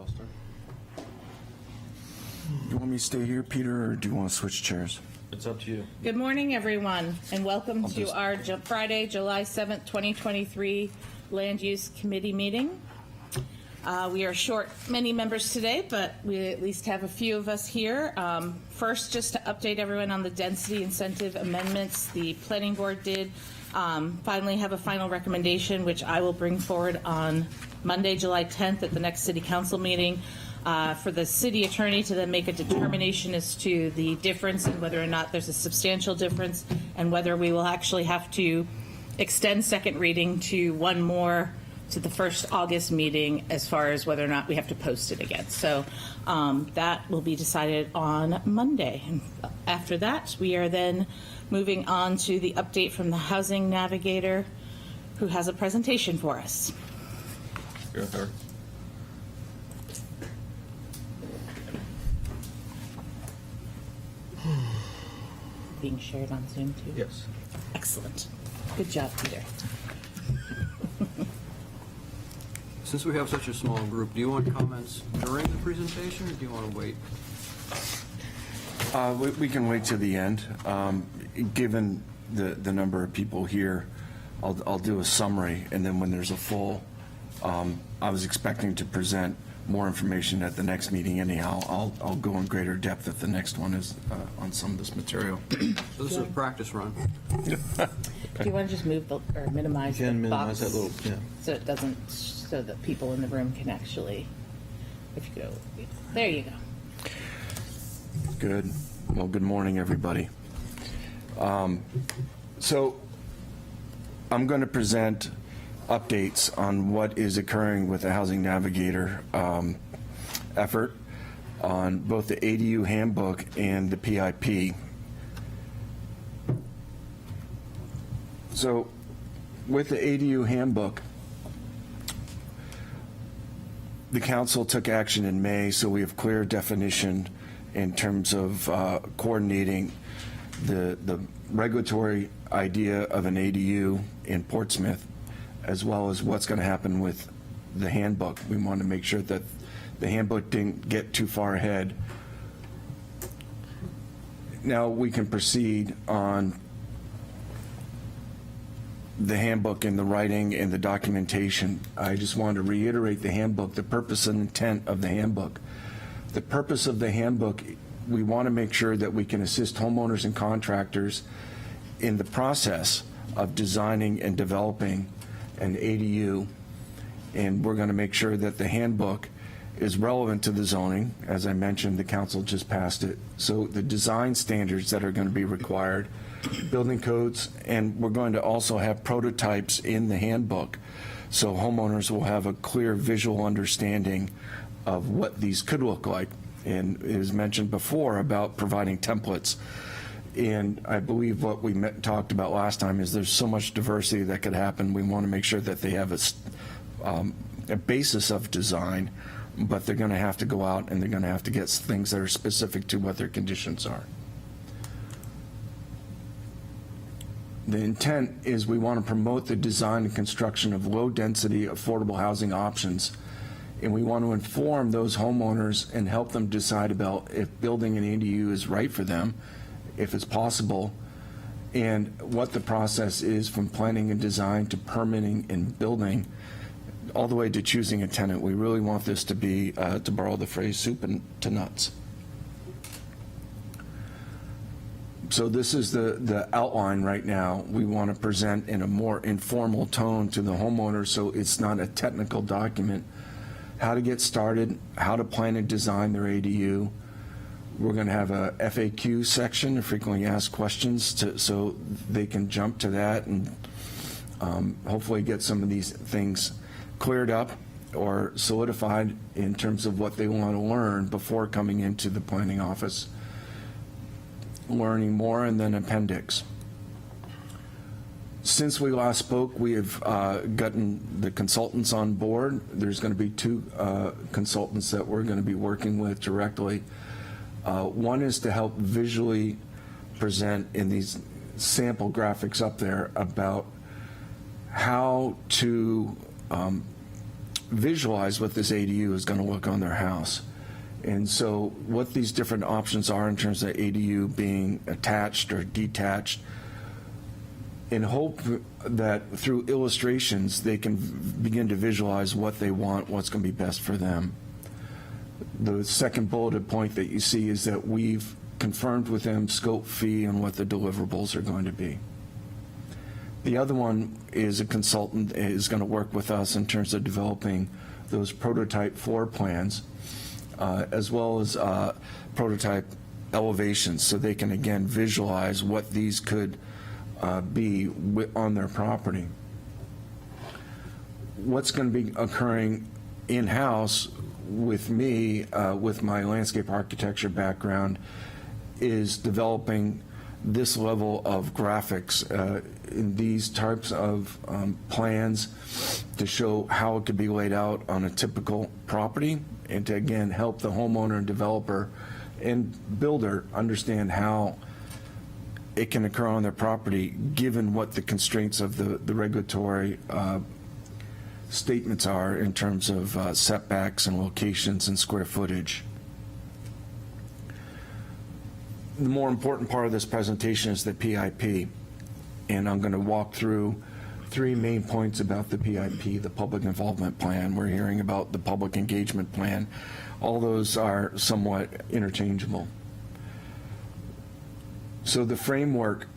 Oster. You want me to stay here, Peter, or do you want to switch chairs? It's up to you. Good morning, everyone, and welcome to just- our Friday, July 7th, 2023 Land Use Committee meeting. We are short many members today, but we at least have a few of us here. First, just to update everyone on the density incentive amendments, the planning board did finally have a final recommendation, which I will bring forward on Monday, July 10th at the next city council meeting. For the city attorney to then make a determination as to the difference and whether or not there's a substantial difference and whether we will actually have to extend second reading to one more to the first August meeting as far as whether or not we have to post it again. So that will be decided on Monday. And after that, we are then moving on to the update from the Housing Navigator, who has a presentation for us. Go ahead. Being shared on Zoom too? Yes. Excellent. Good job, Peter. Since we have such a small group, do you want comments during the presentation, or do you want to wait? We can wait to the end. Given the number of people here, I'll do a summary, and then when there's a full, I was expecting to present more information at the next meeting anyhow. I'll go in greater depth at the next one is on some of this material. So this is a practice run. Do you want to just move or minimize You can the minimize box that little, yeah. so it doesn't, so that people in the room can actually, if you go, there you go. Good. Well, good morning, everybody. So I'm going to present updates on what is occurring with the Housing Navigator effort on both the ADU handbook and the PIP. So with the ADU handbook, the council took action in May, so we have clear definition in terms of coordinating the regulatory idea of an ADU in Portsmouth, as well as what's going to happen with the handbook. We want to make sure that the handbook didn't get too far ahead. Now we can proceed on the handbook and the writing and the documentation. I just wanted to reiterate the handbook, the purpose and intent of the handbook. The purpose of the handbook, we want to make sure that we can assist homeowners and contractors in the process of designing and developing an ADU, and we're going to make sure that the handbook is relevant to the zoning. As I mentioned, the council just passed it. So the design standards that are going to be required, building codes, and we're going to also have prototypes in the handbook so homeowners will have a clear visual understanding of what these could look like. And it was mentioned before about providing templates. And I believe what we talked about last time is there's so much diversity that could happen. We want to make sure that they have a basis of design, but they're going to have to go out and they're going to have to get things that are specific to what their conditions are. The intent is we want to promote the design and construction of low-density, affordable housing options, and we want to inform those homeowners and help them decide about if building an ADU is right for them, if it's possible, and what the process is from planning and design to permitting and building, all the way to choosing a tenant. We really want this to be, to borrow the phrase, soup to nuts. So this is the outline right now. We want to present in a more informal tone to the homeowner so it's not a technical document. How to get started, how to plan and design their ADU. We're going to have a FAQ section, frequently asked questions, so they can jump to that and hopefully get some of these things cleared up or solidified in terms of what they want to learn before coming into the planning office. Learning more, and then appendix. Since we last spoke, we have gotten the consultants on board. There's going to be two consultants that we're going to be working with directly. One is to help visually present in these sample graphics up there about how to visualize what this ADU is going to look on their house. And so what these different options are in terms of ADU being attached or detached, in hope that through illustrations, they can begin to visualize what they want, what's going to be best for them. The second bulleted point that you see is that we've confirmed with them scope, fee, and what the deliverables are going to be. The other one is a consultant is going to work with us in terms of developing those prototype floor plans, as well as prototype elevations, so they can again visualize what these could be on their property. What's going to be occurring in-house with me, with my landscape architecture background, is developing this level of graphics in these types of plans to show how it could be laid out on a typical property, and to again help the homeowner and developer and builder understand how it can occur on their property given what the constraints of the regulatory statements are in terms of setbacks and locations and square footage. The more important part of this presentation is the PIP, and I'm going to walk through 3 main points about the PIP, the Public Involvement Plan. We're hearing about the Public Engagement Plan. All those are somewhat interchangeable. So the framework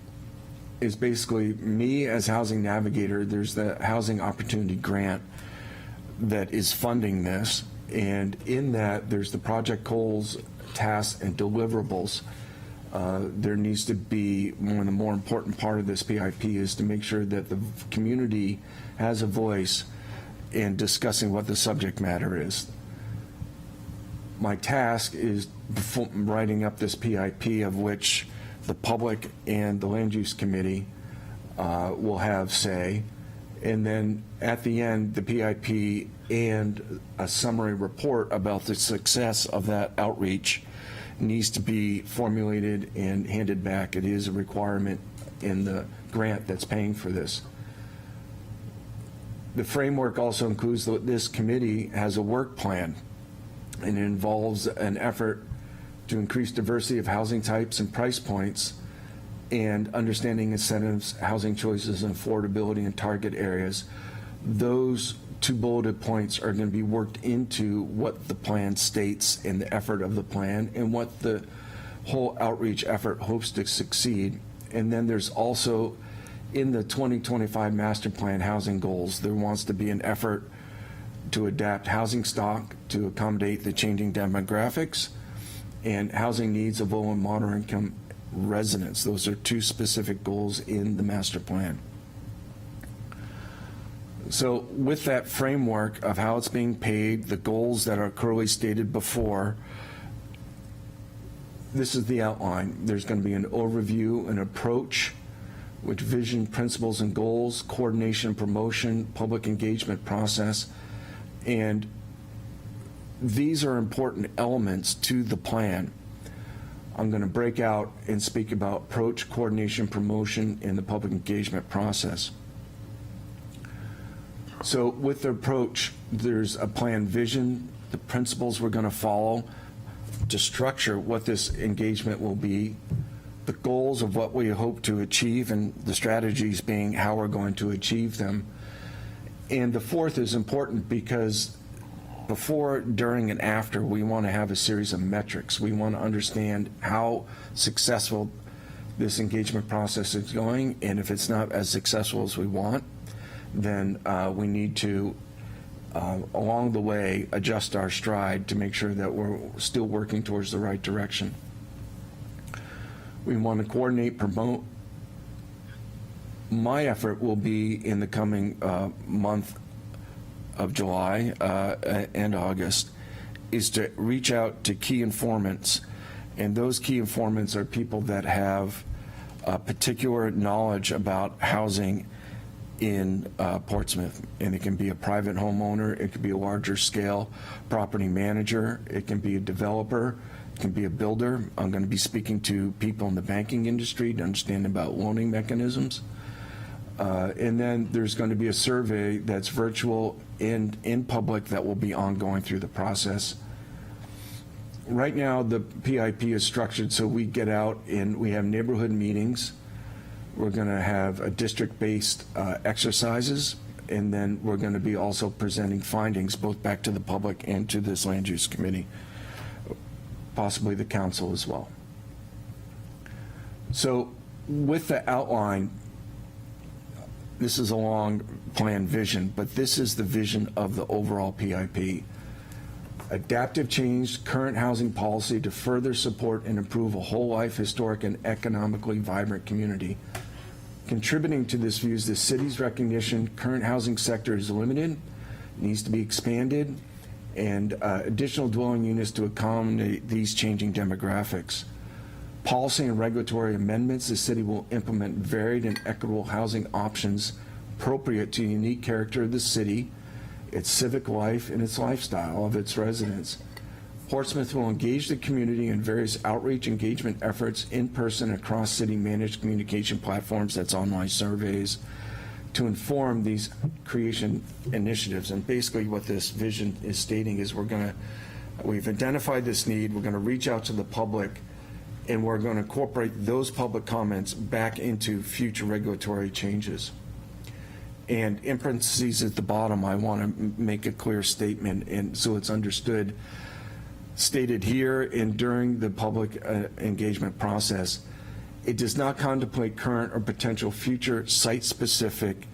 is basically me as housing navigator. There's the Housing Opportunity Grant that is funding this, and in that there's the project goals, tasks, and deliverables. There needs to be, one of the more important part of this PIP is to make sure that the community has a voice in discussing what the subject matter is. My task is writing up this PIP, of which the public and the land use committee will have say, and then at the end, the PIP and a summary report about the success of that outreach needs to be formulated and handed back. It is a requirement in the grant that's paying for this. The framework also includes that this committee has a work plan, and it involves an effort to increase diversity of housing types and price points, and understanding incentives, housing choices, and affordability in target areas. Those 2 bulleted points are going to be worked into what the plan states in the effort of the plan and what the whole outreach effort hopes to succeed. And then there's also, in the 2025 master plan housing goals, there wants to be an effort to adapt housing stock to accommodate the changing demographics and housing needs of low and moderate income residents. Those are 2 specific goals in the master plan. So with that framework of how it's being paid, the goals that are clearly stated before, this is the outline. There's going to be an overview, an approach, with vision, principles, and goals, coordination, promotion, public engagement process, and these are important elements to the plan. I'm going to break out and speak about approach, coordination, promotion, and the public engagement process. So with the approach, there's a plan vision, the principles we're going to follow to structure what this engagement will be, the goals of what we hope to achieve, and the strategies being how we're going to achieve them. And the fourth is important because before, during, and after, we want to have a series of metrics. We want to understand how successful this engagement process is going, and if it's not as successful as we want, then we need to, along the way, adjust our stride to make sure that we're still working towards the right direction. We want to coordinate, promote. My effort will be in the coming month of July and August is to reach out to key informants, and those key informants are people that have particular knowledge about housing in Portsmouth, and it can be a private homeowner, it could be a larger scale property manager, it can be a developer, it can be a builder. I'm going to be speaking to people in the banking industry to understand about loaning mechanisms. And then there's going to be a survey that's virtual and in public that will be ongoing through the process. Right now, the PIP is structured so we get out and we have neighborhood meetings. We're going to have a district-based exercises, and then we're going to be also presenting findings both back to the public and to this land use committee, possibly the council as well. So with the outline, this is a long plan vision, but this is the vision of the overall PIP. Adaptive change current housing policy to further support and improve a whole life, historic, and economically vibrant community. Contributing to this view is the city's recognition current housing sector is limited, needs to be expanded, and additional dwelling units to accommodate these changing demographics. Policy and regulatory amendments, the city will implement varied and equitable housing options appropriate to the unique character of the city, its civic life, and its lifestyle of its residents. Portsmouth will engage the community in various outreach engagement efforts in person across city managed communication platforms, that's online surveys, to inform these creation initiatives. And basically what this vision is stating is we've identified this need, we're going to reach out to the public, and we're going to incorporate those public comments back into future regulatory changes. And in parentheses at the bottom, I want to make a clear statement, and so it's understood, stated here and during the public engagement process, it does not contemplate current or potential future site-specific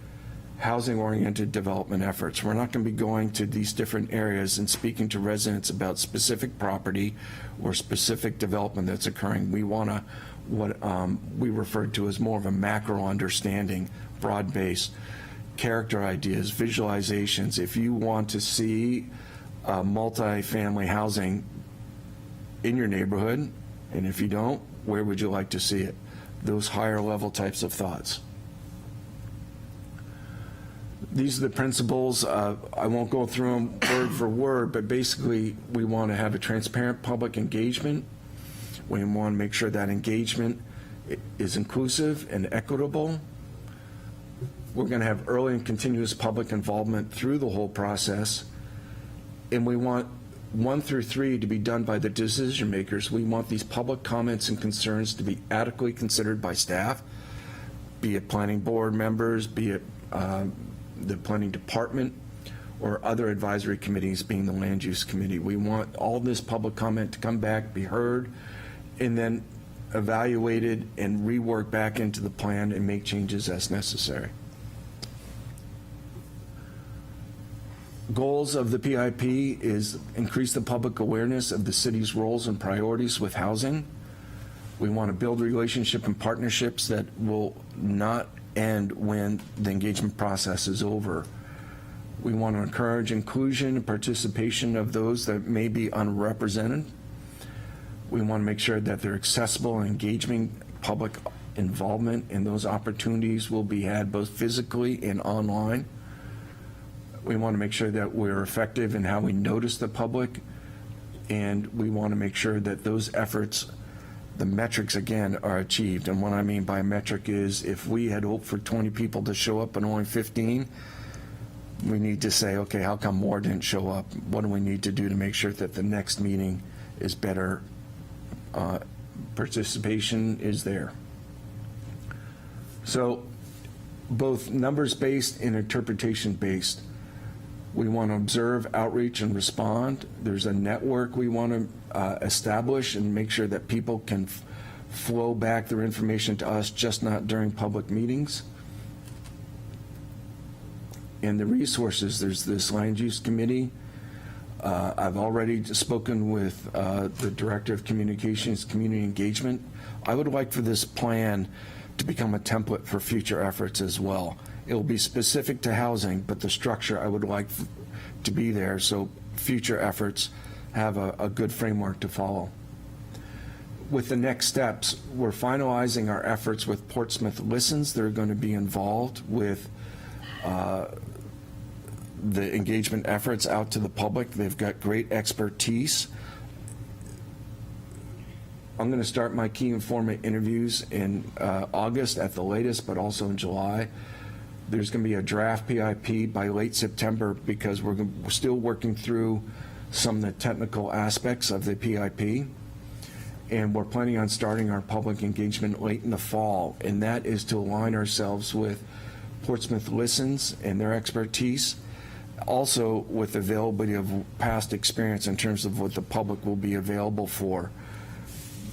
housing-oriented development efforts. We're not going to be going to these different areas and speaking to residents about specific property or specific development that's occurring. We want to, what we refer to as more of a macro understanding, broad-based character ideas, visualizations. If you want to see multi-family housing in your neighborhood, and if you don't, where would you like to see it? Those higher level types of thoughts. These are the principles. I won't go through them word for word, but basically we want to have a transparent public engagement. We want to make sure that engagement is inclusive and equitable. We're going to have early and continuous public involvement through the whole process. And we want 1 through 3 to be done by the decision makers. We want these public comments and concerns to be adequately considered by staff, be it planning board members, be it the planning department, or other advisory committees, being the land use committee. We want all this public comment to come back, be heard, and then evaluated and reworked back into the plan and make changes as necessary. Goals of the PIP is increase the public awareness of the city's roles and priorities with housing. We want to build relationship and partnerships that will not end when the engagement process is over. We want to encourage inclusion and participation of those that may be unrepresented. We want to make sure that they're accessible and engaging public involvement, and those opportunities will be had both physically and online. We want to make sure that we're effective in how we notice the public, and we want to make sure that those efforts, the metrics again, are achieved. And what I mean by metric is if we had hoped for 20 people to show up and only 15, we need to say, okay, how come more didn't show up? What do we need to do to make sure that the next meeting is better? Participation is there. So both numbers-based and interpretation-based. We want to observe, outreach, and respond. There's a network we want to establish and make sure that people can flow back their information to us, just not during public meetings. And the resources, there's this land use committee. I've already spoken with the Director of Communications, Community Engagement. I would like for this plan to become a template for future efforts as well. It will be specific to housing, but the structure I would like to be there so future efforts have a good framework to follow. With the next steps, we're finalizing our efforts with Portsmouth Listens. They're going to be involved with the engagement efforts out to the public. They've got great expertise. I'm going to start my key informant interviews in August at the latest, but also in July. There's going to be a draft PIP by late September because we're still working through some of the technical aspects of the PIP. And we're planning on starting our public engagement late in the fall, and that is to align ourselves with Portsmouth Listens and their expertise, also with availability of past experience in terms of what the public will be available for.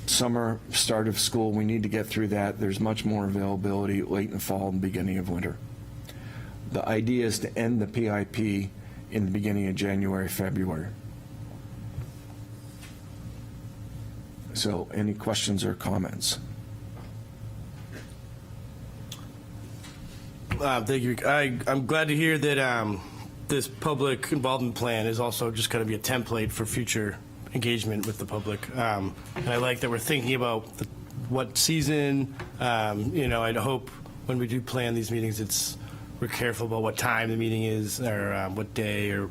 Summer, start of school, we need to get through that. There's much more availability late in the fall and beginning of winter. The idea is to end the PIP in the beginning of January, February. So any questions or comments? Thank you. I'm glad to hear that this public involvement plan is also just going to be a template for future engagement with the public. And I like that we're thinking about what season. I'd hope when we do plan these meetings, we're careful about what time the meeting is or what day or,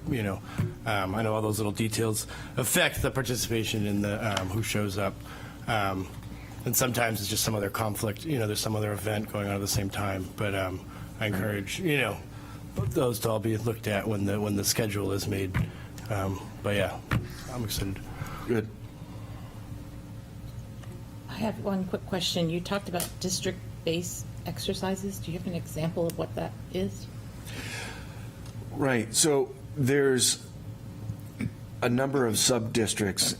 I know all those little details affect the participation in the who shows up. And sometimes it's just some other conflict, there's some other event going on at the same time. But I encourage, those to all be looked at when the schedule is made. But yeah, I'm excited. Good. I have one quick question. You talked about district-based exercises. Do you have an example of what that is? Right. So there's a number of sub-districts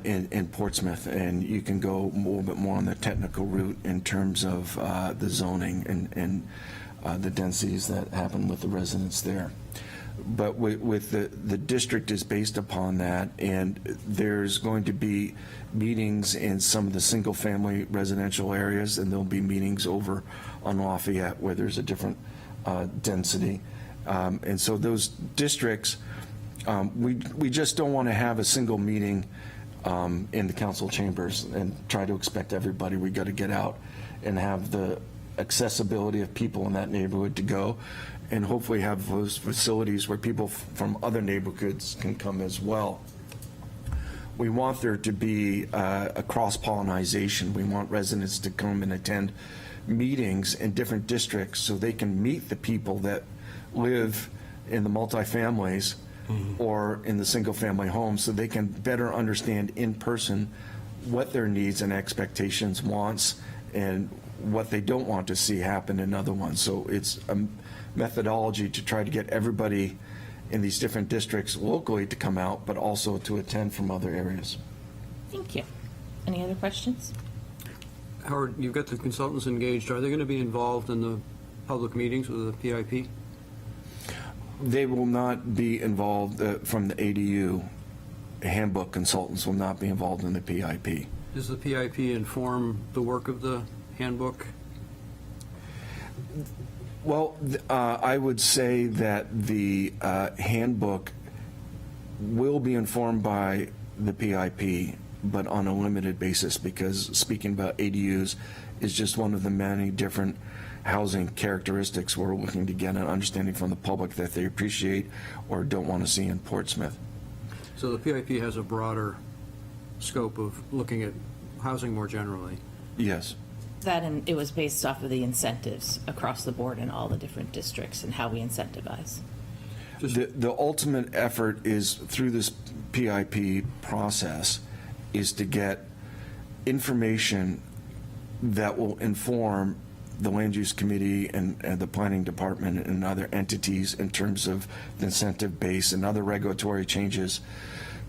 in Portsmouth, and you can go a little bit more on the technical route in terms of the zoning and the densities that happen with the residents there. But with the district is based upon that, and there's going to be meetings in some of the single-family residential areas, and there'll be meetings over on Lafayette where there's a different density. And so those districts, we just don't want to have a single meeting in the council chambers and try to expect everybody. We got to get out and have the accessibility of people in that neighborhood to go, and hopefully have those facilities where people from other neighborhoods can come as well. We want there to be a cross-pollination. We want residents to come and attend meetings in different districts so they can meet the people that live in the multifamilies or in the single-family homes, so they can better understand in person what their needs and expectations, wants, and what they don't want to see happen in other ones. So it's a methodology to try to get everybody in these different districts locally to come out, but also to attend from other areas. Thank you. Any other questions? Howard, you've got the consultants engaged. Are they going to be involved in the public meetings with the PIP? They will not be involved from the ADU. Handbook consultants will not be involved in the PIP. Does the PIP inform the work of the handbook? Well, I would say that the handbook will be informed by the PIP, but on a limited basis, because speaking about ADUs is just one of the many different housing characteristics we're looking to get an understanding from the public that they appreciate or don't want to see in Portsmouth. So the PIP has a broader scope of looking at housing more generally. Yes. That, and it was based off of the incentives across the board in all the different districts and how we incentivize. The ultimate effort is through this PIP process is to get information that will inform the land use committee and the planning department and other entities in terms of the incentive base and other regulatory changes.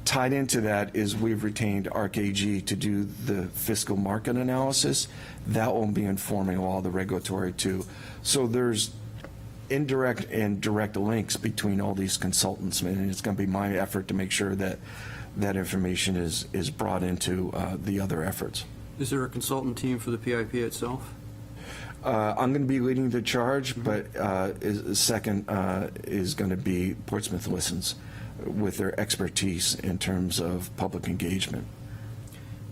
Tied into that is we've retained ArcAG to do the fiscal market analysis. That will be informing all the regulatory too. So there's indirect and direct links between all these consultants, and it's going to be my effort to make sure that that information is brought into the other efforts. Is there a consultant team for the PIP itself? I'm going to be leading the charge, but second is going to be Portsmouth Listens with their expertise in terms of public engagement.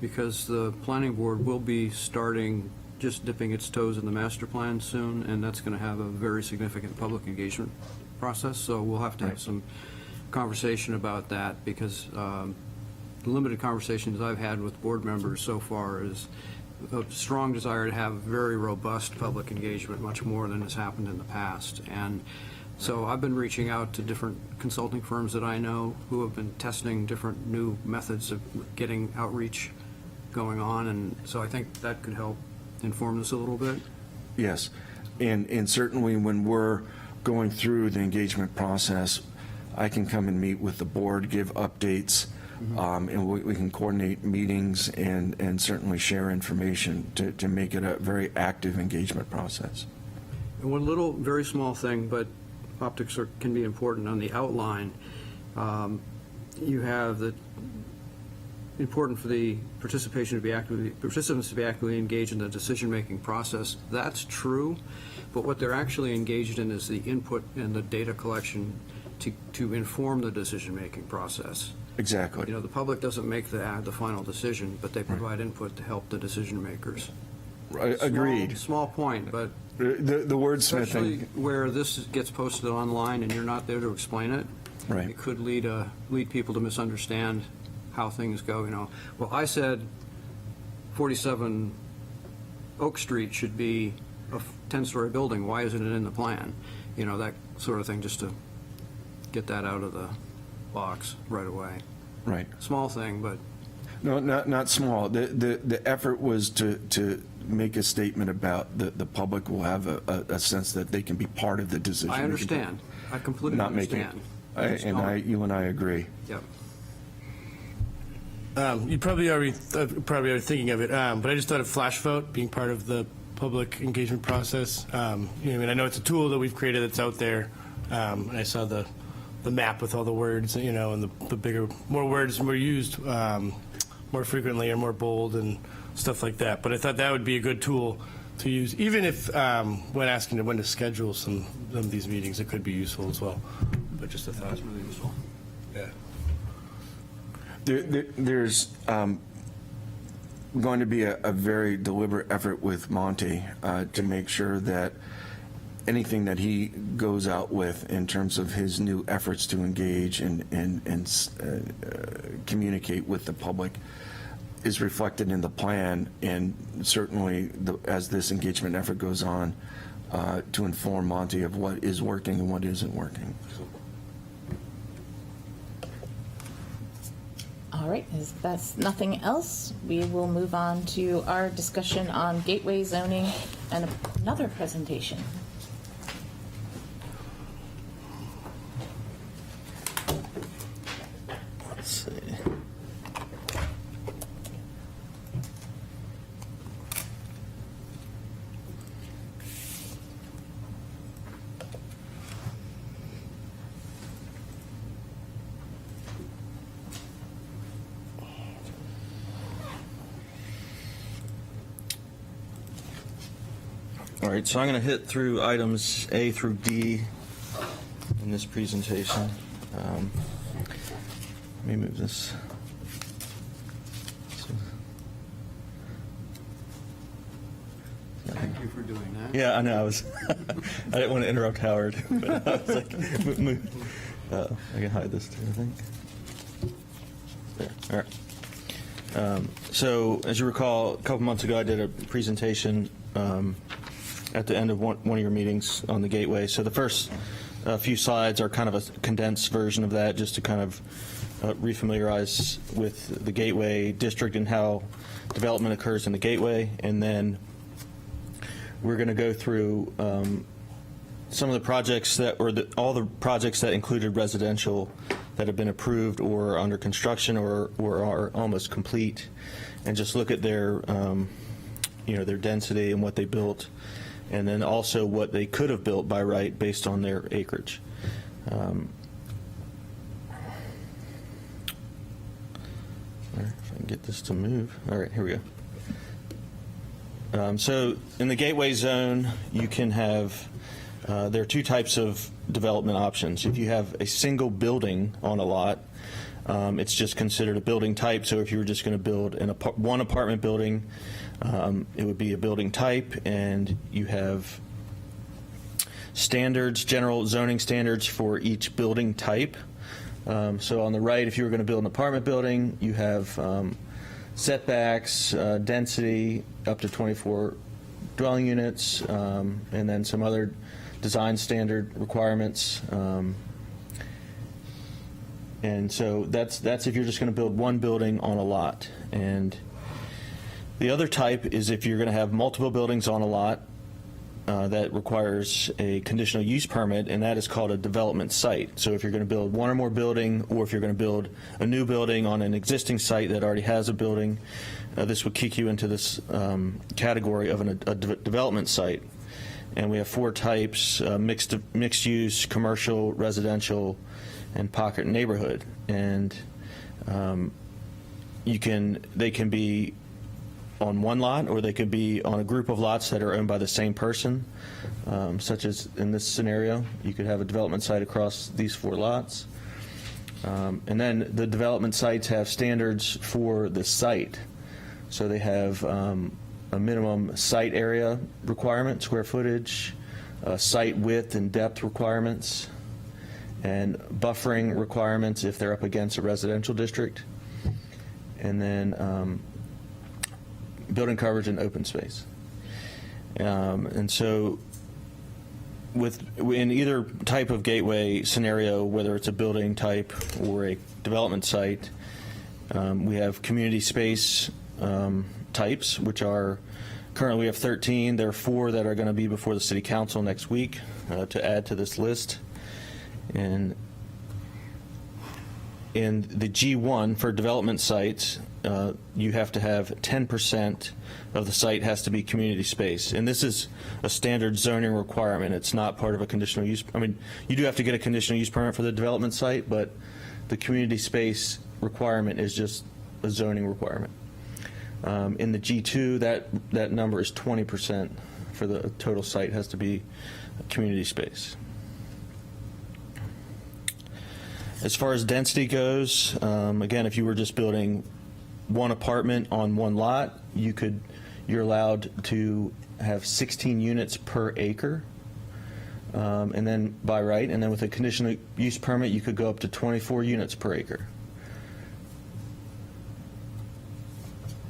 Because the planning board will be starting, just dipping its toes in the master plan soon, and that's going to have a very significant public engagement process, so we'll have to have some conversation about that, because the limited conversations I've had with board members so far is a strong desire to have very robust public engagement, much more than has happened in the past. And so I've been reaching out to different consulting firms that I know who have been testing different new methods of getting outreach going on, and so I think that could help inform this a little bit. Yes, and certainly when we're going through the engagement process, I can come and meet with the board, give updates, and we can coordinate meetings and certainly share information to make it a very active engagement process. And one little, very small thing, but optics can be important on the outline. You have the important for the participants to be actively engaged in the decision-making process. That's true, but what they're actually engaged in is the input and the data collection to inform the decision-making process. Exactly. You know, the public doesn't make the final decision, but they provide input to help the decision-makers. Agreed. Small point, but The especially wordsmithing, where this gets posted online and you're not there to explain it, Right. it could lead people to misunderstand how things go. You know, well, I said 47 Oak Street should be a 10-story building. Why isn't it in the plan? You know, that sort of thing, just to get that out of the box right away. right. Small thing, but No, not small. The effort was to make a statement about the public will have a sense that they can be part of the decision. I understand. I completely Not making it. understand. You and I agree. Yep. You probably already thinking of it, but I just thought of Flash Vote being part of the public engagement process. I mean, I know it's a tool that we've created that's out there, and I saw the map with all the words, and the bigger, more words were used more frequently or more bold and stuff like that. But I thought that would be a good tool to use, even if when asking when to schedule some of these meetings, it could be useful as well. But just a thought. That's really useful. Yeah. There's going to be a very deliberate effort with Monty to make sure that anything that he goes out with in terms of his new efforts to engage and communicate with the public is reflected in the plan, and certainly as this engagement effort goes on, to inform Monty of what is working and what isn't working. All right, if that's nothing else, we will move on to our discussion on gateway zoning and another presentation. Let's see. All right, so I'm going to hit through items A through D in this presentation. Let me move this. Thank you for doing that. Yeah, I know. I didn't want to interrupt Howard, but I was like, move. I can hide this too, I think. There. All right. So, as you recall, a couple months ago, I did a presentation at the end of one of your meetings on the Gateway. So the first few slides are kind of a condensed version of that, just to kind of refamiliarize with the Gateway district and how development occurs in the Gateway. And then we're going to go through some of the projects that, or all the projects that included residential that have been approved or under construction or are almost complete, and just look at their, their density and what they built, and then also what they could have built by right based on their acreage. If I can get this to move. All right, here we go. So in the Gateway Zone, you can have, there are two types of development options. If you have a single building on a lot, it's just considered a building type. So if you were just going to build one apartment building, it would be a building type, and you have standards, general zoning standards for each building type. So on the right, if you were going to build an apartment building, you have setbacks, density, up to 24 dwelling units, and then some other design standard requirements. And so that's if you're just going to build one building on a lot. And the other type is if you're going to have multiple buildings on a lot, that requires a conditional use permit, and that is called a development site. So if you're going to build one or more building, or if you're going to build a new building on an existing site that already has a building, this would kick you into this category of a development site. And we have 4 types: mixed use, commercial, residential, and pocket neighborhood. And they can be on one lot, or they could be on a group of lots that are owned by the same person, such as in this scenario. You could have a development site across these 4 lots. And then the development sites have standards for the site. So they have a minimum site area requirement, square footage, site width and depth requirements, and buffering requirements if they're up against a residential district, and then building coverage and open space. And so in either type of gateway scenario, whether it's a building type or a development site, we have community space types, which are currently we have 13. There are 4 that are going to be before the City Council next week to add to this list. And in the G1 for development sites, you have to have 10% of the site has to be community space. And this is a standard zoning requirement. It's not part of a conditional use. I mean, you do have to get a conditional use permit for the development site, but the community space requirement is just a zoning requirement. In the G2, that number is 20% for the total site has to be community space. As far as density goes, again, if you were just building one apartment on one lot, you're allowed to have 16 units per acre, and then by right, and then with a conditional use permit, you could go up to 24 units per acre.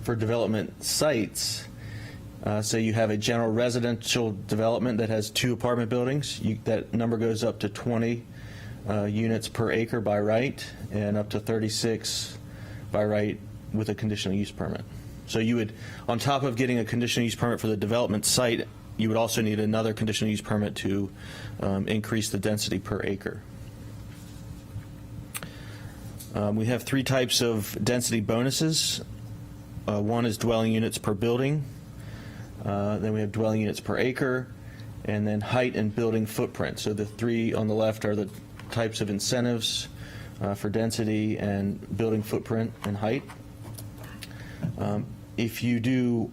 For development sites, say you have a general residential development that has 2 apartment buildings, that number goes up to 20 units per acre by right, and up to 36 by right with a conditional use permit. So you would, on top of getting a conditional use permit for the development site, you would also need another conditional use permit to increase the density per acre. We have 3 types of density bonuses. One is dwelling units per building. Then we have dwelling units per acre, and then height and building footprint. So the 3 on the left are the types of incentives for density and building footprint and height. If you do,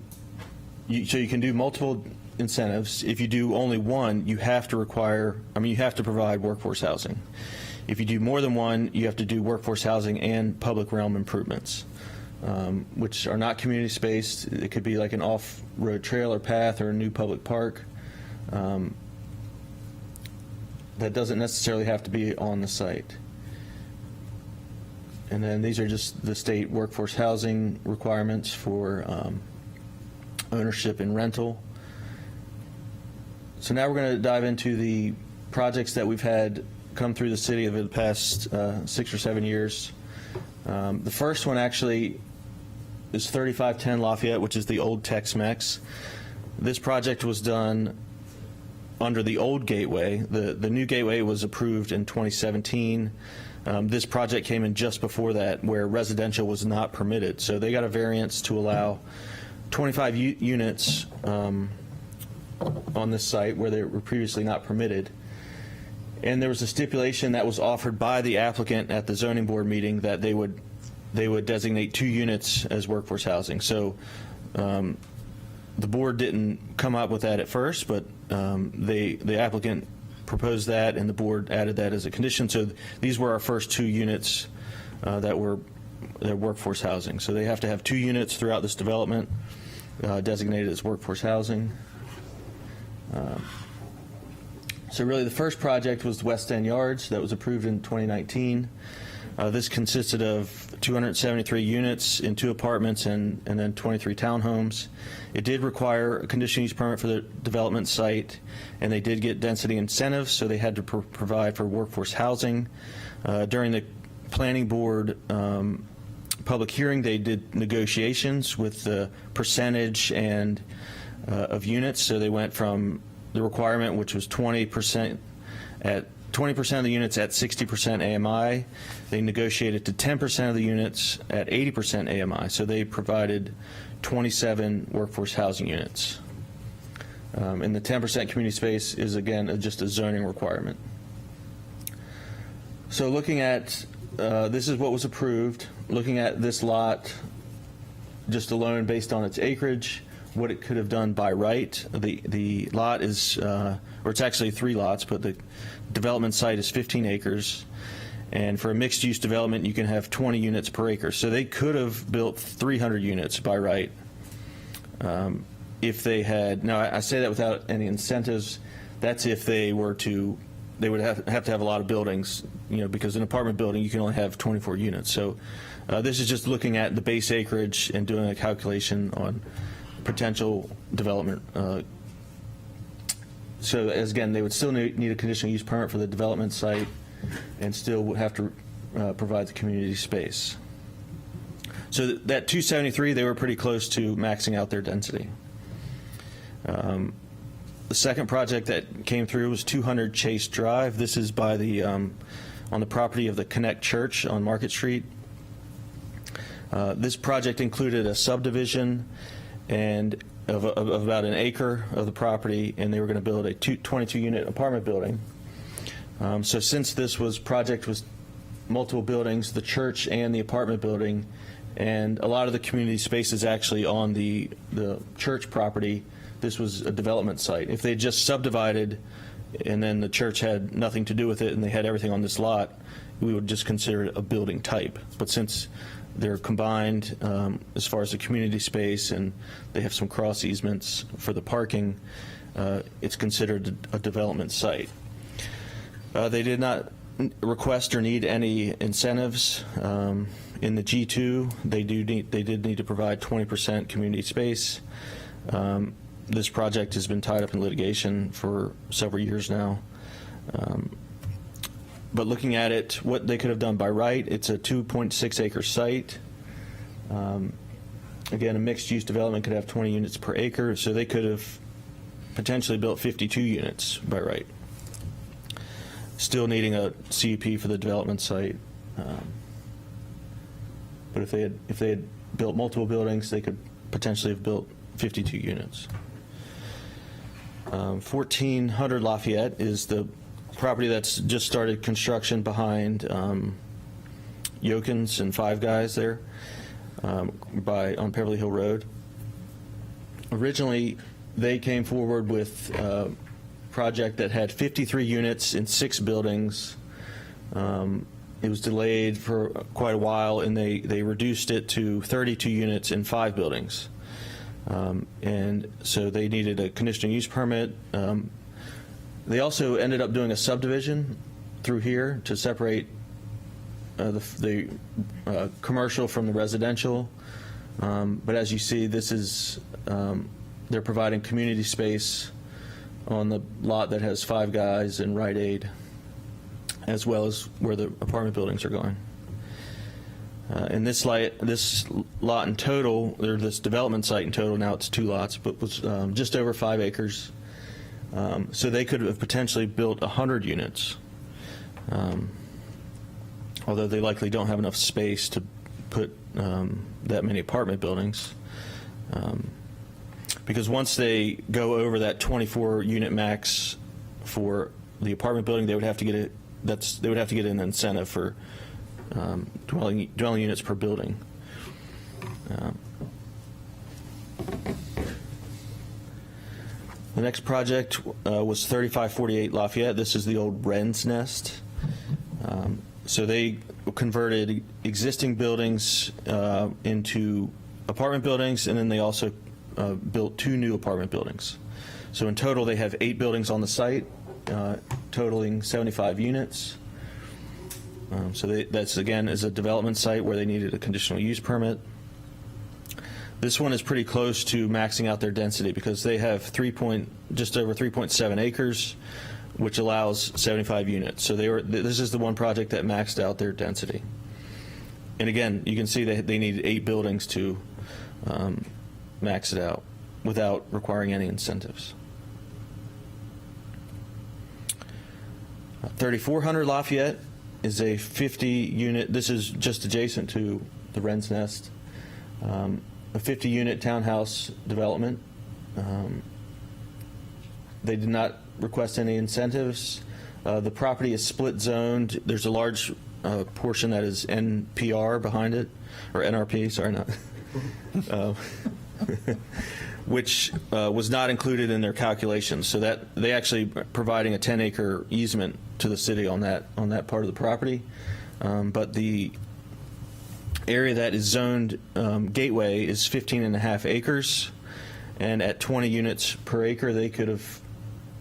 so you can do multiple incentives. If you do only one, you have to provide workforce housing. If you do more than one, you have to do workforce housing and public realm improvements, which are not community space. It could be like an off-road trail or path or a new public park. That doesn't necessarily have to be on the site. And then these are just the state workforce housing requirements for ownership and rental. So now we're going to dive into the projects that we've had come through the city over the past 6 or 7 years. The first one actually is 3510 Lafayette, which is the old Tex-Mex. This project was done under the old gateway. The new gateway was approved in 2017. This project came in just before that, where residential was not permitted. So they got a variance to allow 25 units on this site where they were previously not permitted. And there was a stipulation that was offered by the applicant at the zoning board meeting that they would designate 2 units as workforce housing. So the board didn't come up with that at first, but the applicant proposed that, and the board added that as a condition. So these were our first 2 units that were workforce housing. So they have to have 2 units throughout this development designated as workforce housing. So really the first project was the West End Yards that was approved in 2019. This consisted of 273 units in 2 apartments and then 23 townhomes. It did require a conditional use permit for the development site, and they did get density incentives, so they had to provide for workforce housing. During the planning board public hearing, they did negotiations with the percentage and of units, so they went from the requirement, which was 20% of the units at 60% AMI. They negotiated to 10% of the units at 80% AMI. So they provided 27 workforce housing units. And the 10% community space is, again, just a zoning requirement. So looking at, this is what was approved. Looking at this lot just alone based on its acreage, what it could have done by right. The lot is, or it's actually 3 lots, but the development site is 15 acres. And for a mixed-use development, you can have 20 units per acre. So they could have built 300 units by right if they had. Now, I say that without any incentives. That's if they were to. They would have to have a lot of buildings, because an apartment building you can only have 24 units. So this is just looking at the base acreage and doing a calculation on potential development. So as again, they would still need a conditional use permit for the development site and still would have to provide the community space. So that 273, they were pretty close to maxing out their density. The second project that came through was 200 Chase Drive. This is by the on the property of the Connect Church on Market Street. This project included a subdivision and of about an acre of the property, and they were going to build a 22-unit apartment building. So since this project was multiple buildings, the church and the apartment building, and a lot of the community space is actually on the church property, this was a development site. If they just subdivided and then the church had nothing to do with it and they had everything on this lot, we would just consider it a building type. But since they're combined as far as the community space and they have some cross easements for the parking, it's considered a development site. They did not request or need any incentives. In the G2, they did need to provide 20% community space. This project has been tied up in litigation for several years now. But looking at it, what they could have done by right, it's a 2.6 acre site. Again, a mixed-use development could have 20 units per acre, so they could have potentially built 52 units by right. Still needing a CUP for the development site. But if they had built multiple buildings, they could potentially have built 52 units. 1400 Lafayette is the property that's just started construction behind Yokins and Five Guys there on Beverly Hill Road. Originally, they came forward with a project that had 53 units in 6 buildings. It was delayed for quite a while, and they reduced it to 32 units in 5 buildings. And so they needed a conditional use permit. They also ended up doing a subdivision through here to separate the commercial from the residential. But as you see, this is they're providing community space on the lot that has Five Guys and Rite Aid, as well as where the apartment buildings are going. And this lot in total, or this development site in total, now it's 2 lots, but was just over 5 acres. So they could have potentially built 100 units, although they likely don't have enough space to put that many apartment buildings. Because once they go over that 24-unit max for the apartment building, they would have to get it. They would have to get an incentive for dwelling units per building. The next project was 3548 Lafayette. This is the old Wren's Nest. So they converted existing buildings into apartment buildings, and then they also built 2 new apartment buildings. So in total, they have 8 buildings on the site, totaling 75 units. So that's, again, is a development site where they needed a conditional use permit. This one is pretty close to maxing out their density because they have just over 3.7 acres, which allows 75 units. So this is the one project that maxed out their density. And again, you can see that they needed 8 buildings to max it out without requiring any incentives. 3400 Lafayette is a 50-unit, this is just adjacent to the Wren's Nest, a 50-unit townhouse development. They did not request any incentives. The property is split zoned. There's a large portion that is NPR behind it, or NRP, sorry, not. Which was not included in their calculations. So that they actually providing a 10-acre easement to the city on that part of the property. But the area that is zoned Gateway is 15.5 acres, and at 20 units per acre, they could have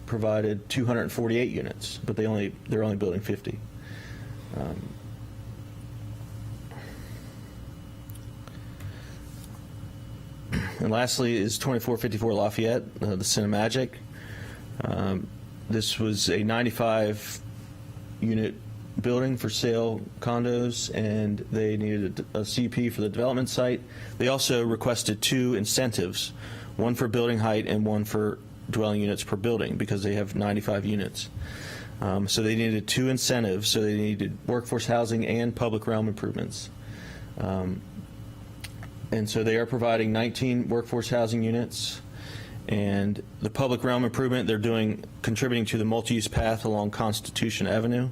provided 248 units, but they're only building 50. And lastly is 2454 Lafayette, the Cinemagic. This was a 95-unit building for sale condos, and they needed a CP for the development site. They also requested 2 incentives, one for building height and one for dwelling units per building, because they have 95 units. So they needed 2 incentives, so they needed workforce housing and public realm improvements. And so they are providing 19 workforce housing units, and the public realm improvement they're contributing to the multi-use path along Constitution Avenue.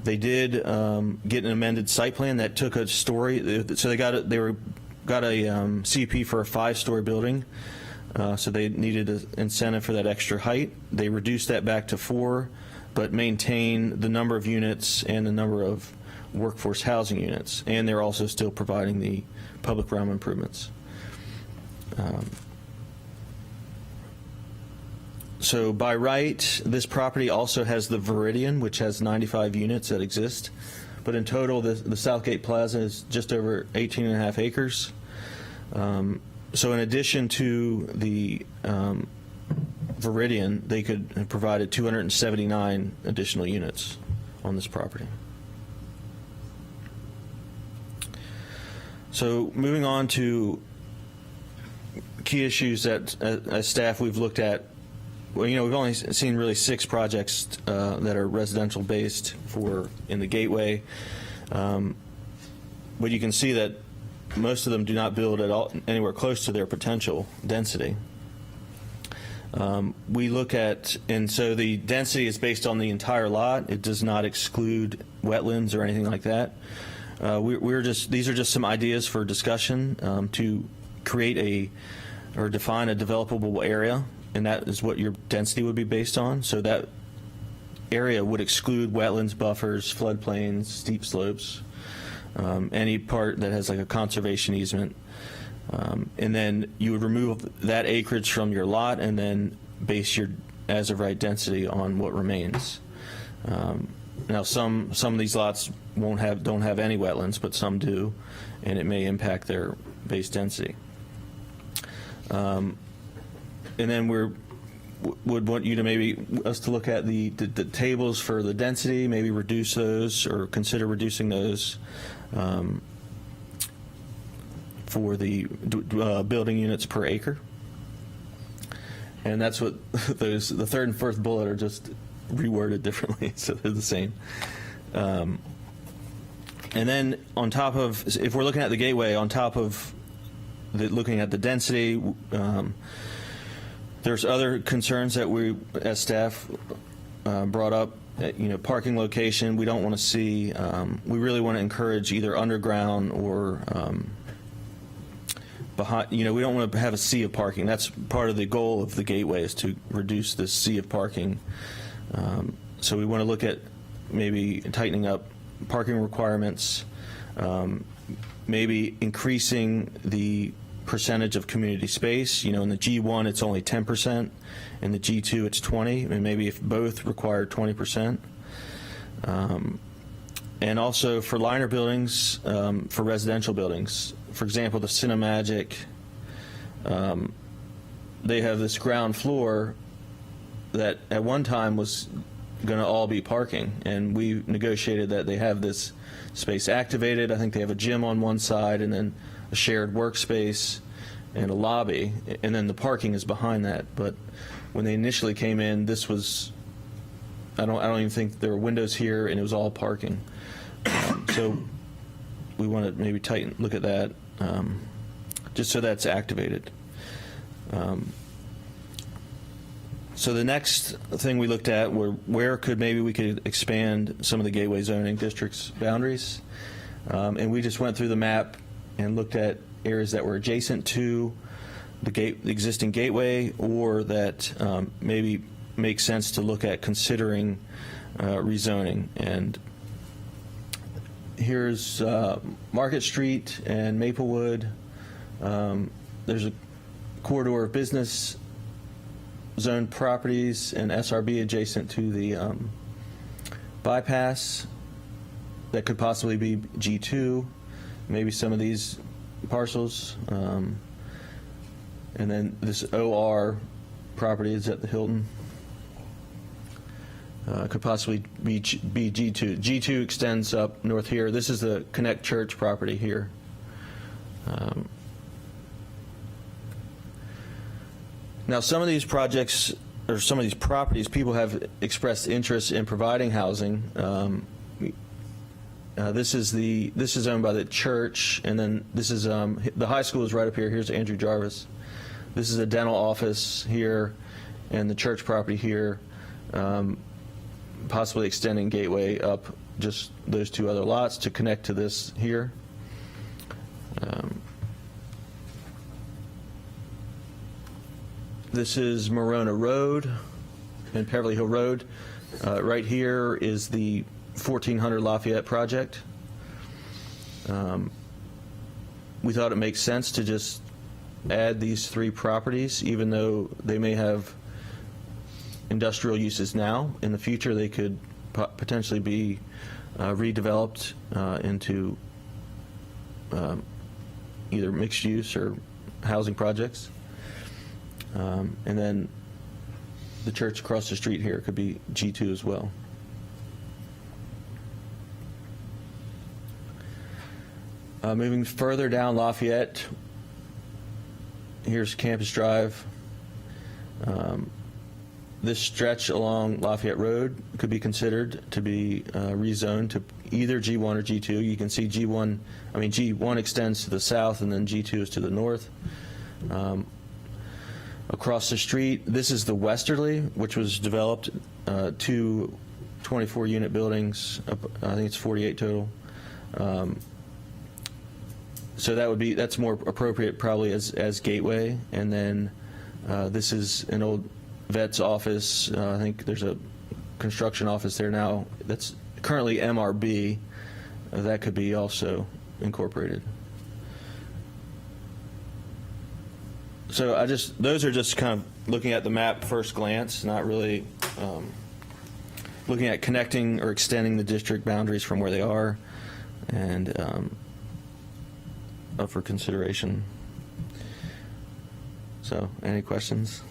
They did get an amended site plan that took a story, so they got a CP for a 5-story building, so they needed an incentive for that extra height. They reduced that back to 4, but maintain the number of units and the number of workforce housing units, and they're also still providing the public realm improvements. So by right, this property also has the Viridian, which has 95 units that exist, but in total, the Southgate Plaza is just over 18.5 acres. So in addition to the Viridian, they could have provided 279 additional units on this property. So moving on to key issues that, as staff, we've looked at. Well, we've only seen really 6 projects that are residential based in the Gateway, but you can see that most of them do not build at all anywhere close to their potential density. We look at, and so the density is based on the entire lot. It does not exclude wetlands or anything like that. These are just some ideas for discussion to create or define a developable area, and that is what your density would be based on. So that area would exclude wetlands, buffers, floodplains, steep slopes, any part that has like a conservation easement. And then you would remove that acreage from your lot and then base your as of right density on what remains. Now some of these lots don't have any wetlands, but some do, and it may impact their base density. And then would want you to us to look at the tables for the density, maybe reduce those or consider reducing those for the building units per acre. And that's what the 3rd and 4th bullet are just reworded differently, so they're the same. And then on top of, if we're looking at the Gateway, on top of looking at the density, there's other concerns that we, as staff, brought up. Parking location, we don't want to see, we really want to encourage either underground or behind, we don't want to have a sea of parking. That's part of the goal of the Gateway, is to reduce this sea of parking. So we want to look at maybe tightening up parking requirements, maybe increasing the percentage of community space. In the G1 it's only 10%, in the G2 it's 20%, and maybe if both require 20%. And also for liner buildings, for residential buildings. For example, the Cinemagic, they have this ground floor that at one time was going to all be parking, and we negotiated that they have this space activated. I think they have a gym on one side, and then a shared workspace and a lobby, and then the parking is behind that. But when they initially came in, this was, I don't even think there were windows here, and it was all parking. So we want to maybe look at that, just so that's activated. So the next thing we looked at were where could maybe we could expand some of the gateway zoning district's boundaries. And we just went through the map and looked at areas that were adjacent to the existing gateway, or that maybe makes sense to look at considering rezoning. And here's Market Street and Maplewood. There's a corridor of business zone properties and SRB adjacent to the bypass that could possibly be G2, maybe some of these parcels. And then this OR property is at the Hilton. Could possibly be G2. G2 extends up north here. This is the Connect Church property here. Now, some of these projects, or some of these properties, people have expressed interest in providing housing. This is owned by the church, and then this is the high school is right up here. Here's Andrew Jarvis. This is a dental office here, and the church property here. Possibly extending Gateway up just those two other lots to connect to this here. This is Morona Road and Beverly Hill Road. Right here is the 1400 Lafayette project. We thought it makes sense to just add these three properties, even though they may have industrial uses now. In the future, they could potentially be redeveloped into either mixed use or housing projects. And then the church across the street here could be G2 as well. Moving further down Lafayette, here's Campus Drive. This stretch along Lafayette Road could be considered to be rezoned to either G1 or G2. You can see G1 extends to the south, and then G2 is to the north. Across the street, this is the Westerly, which was developed, two 24-unit buildings. I think it's 48 total. So that's more appropriate probably as Gateway. And then this is an old vet's office. I think there's a construction office there now that's currently MRB. That could be also incorporated. So those are just kind of looking at the map first glance, not really looking at connecting or extending the district boundaries from where they are, and up for consideration. So, any questions?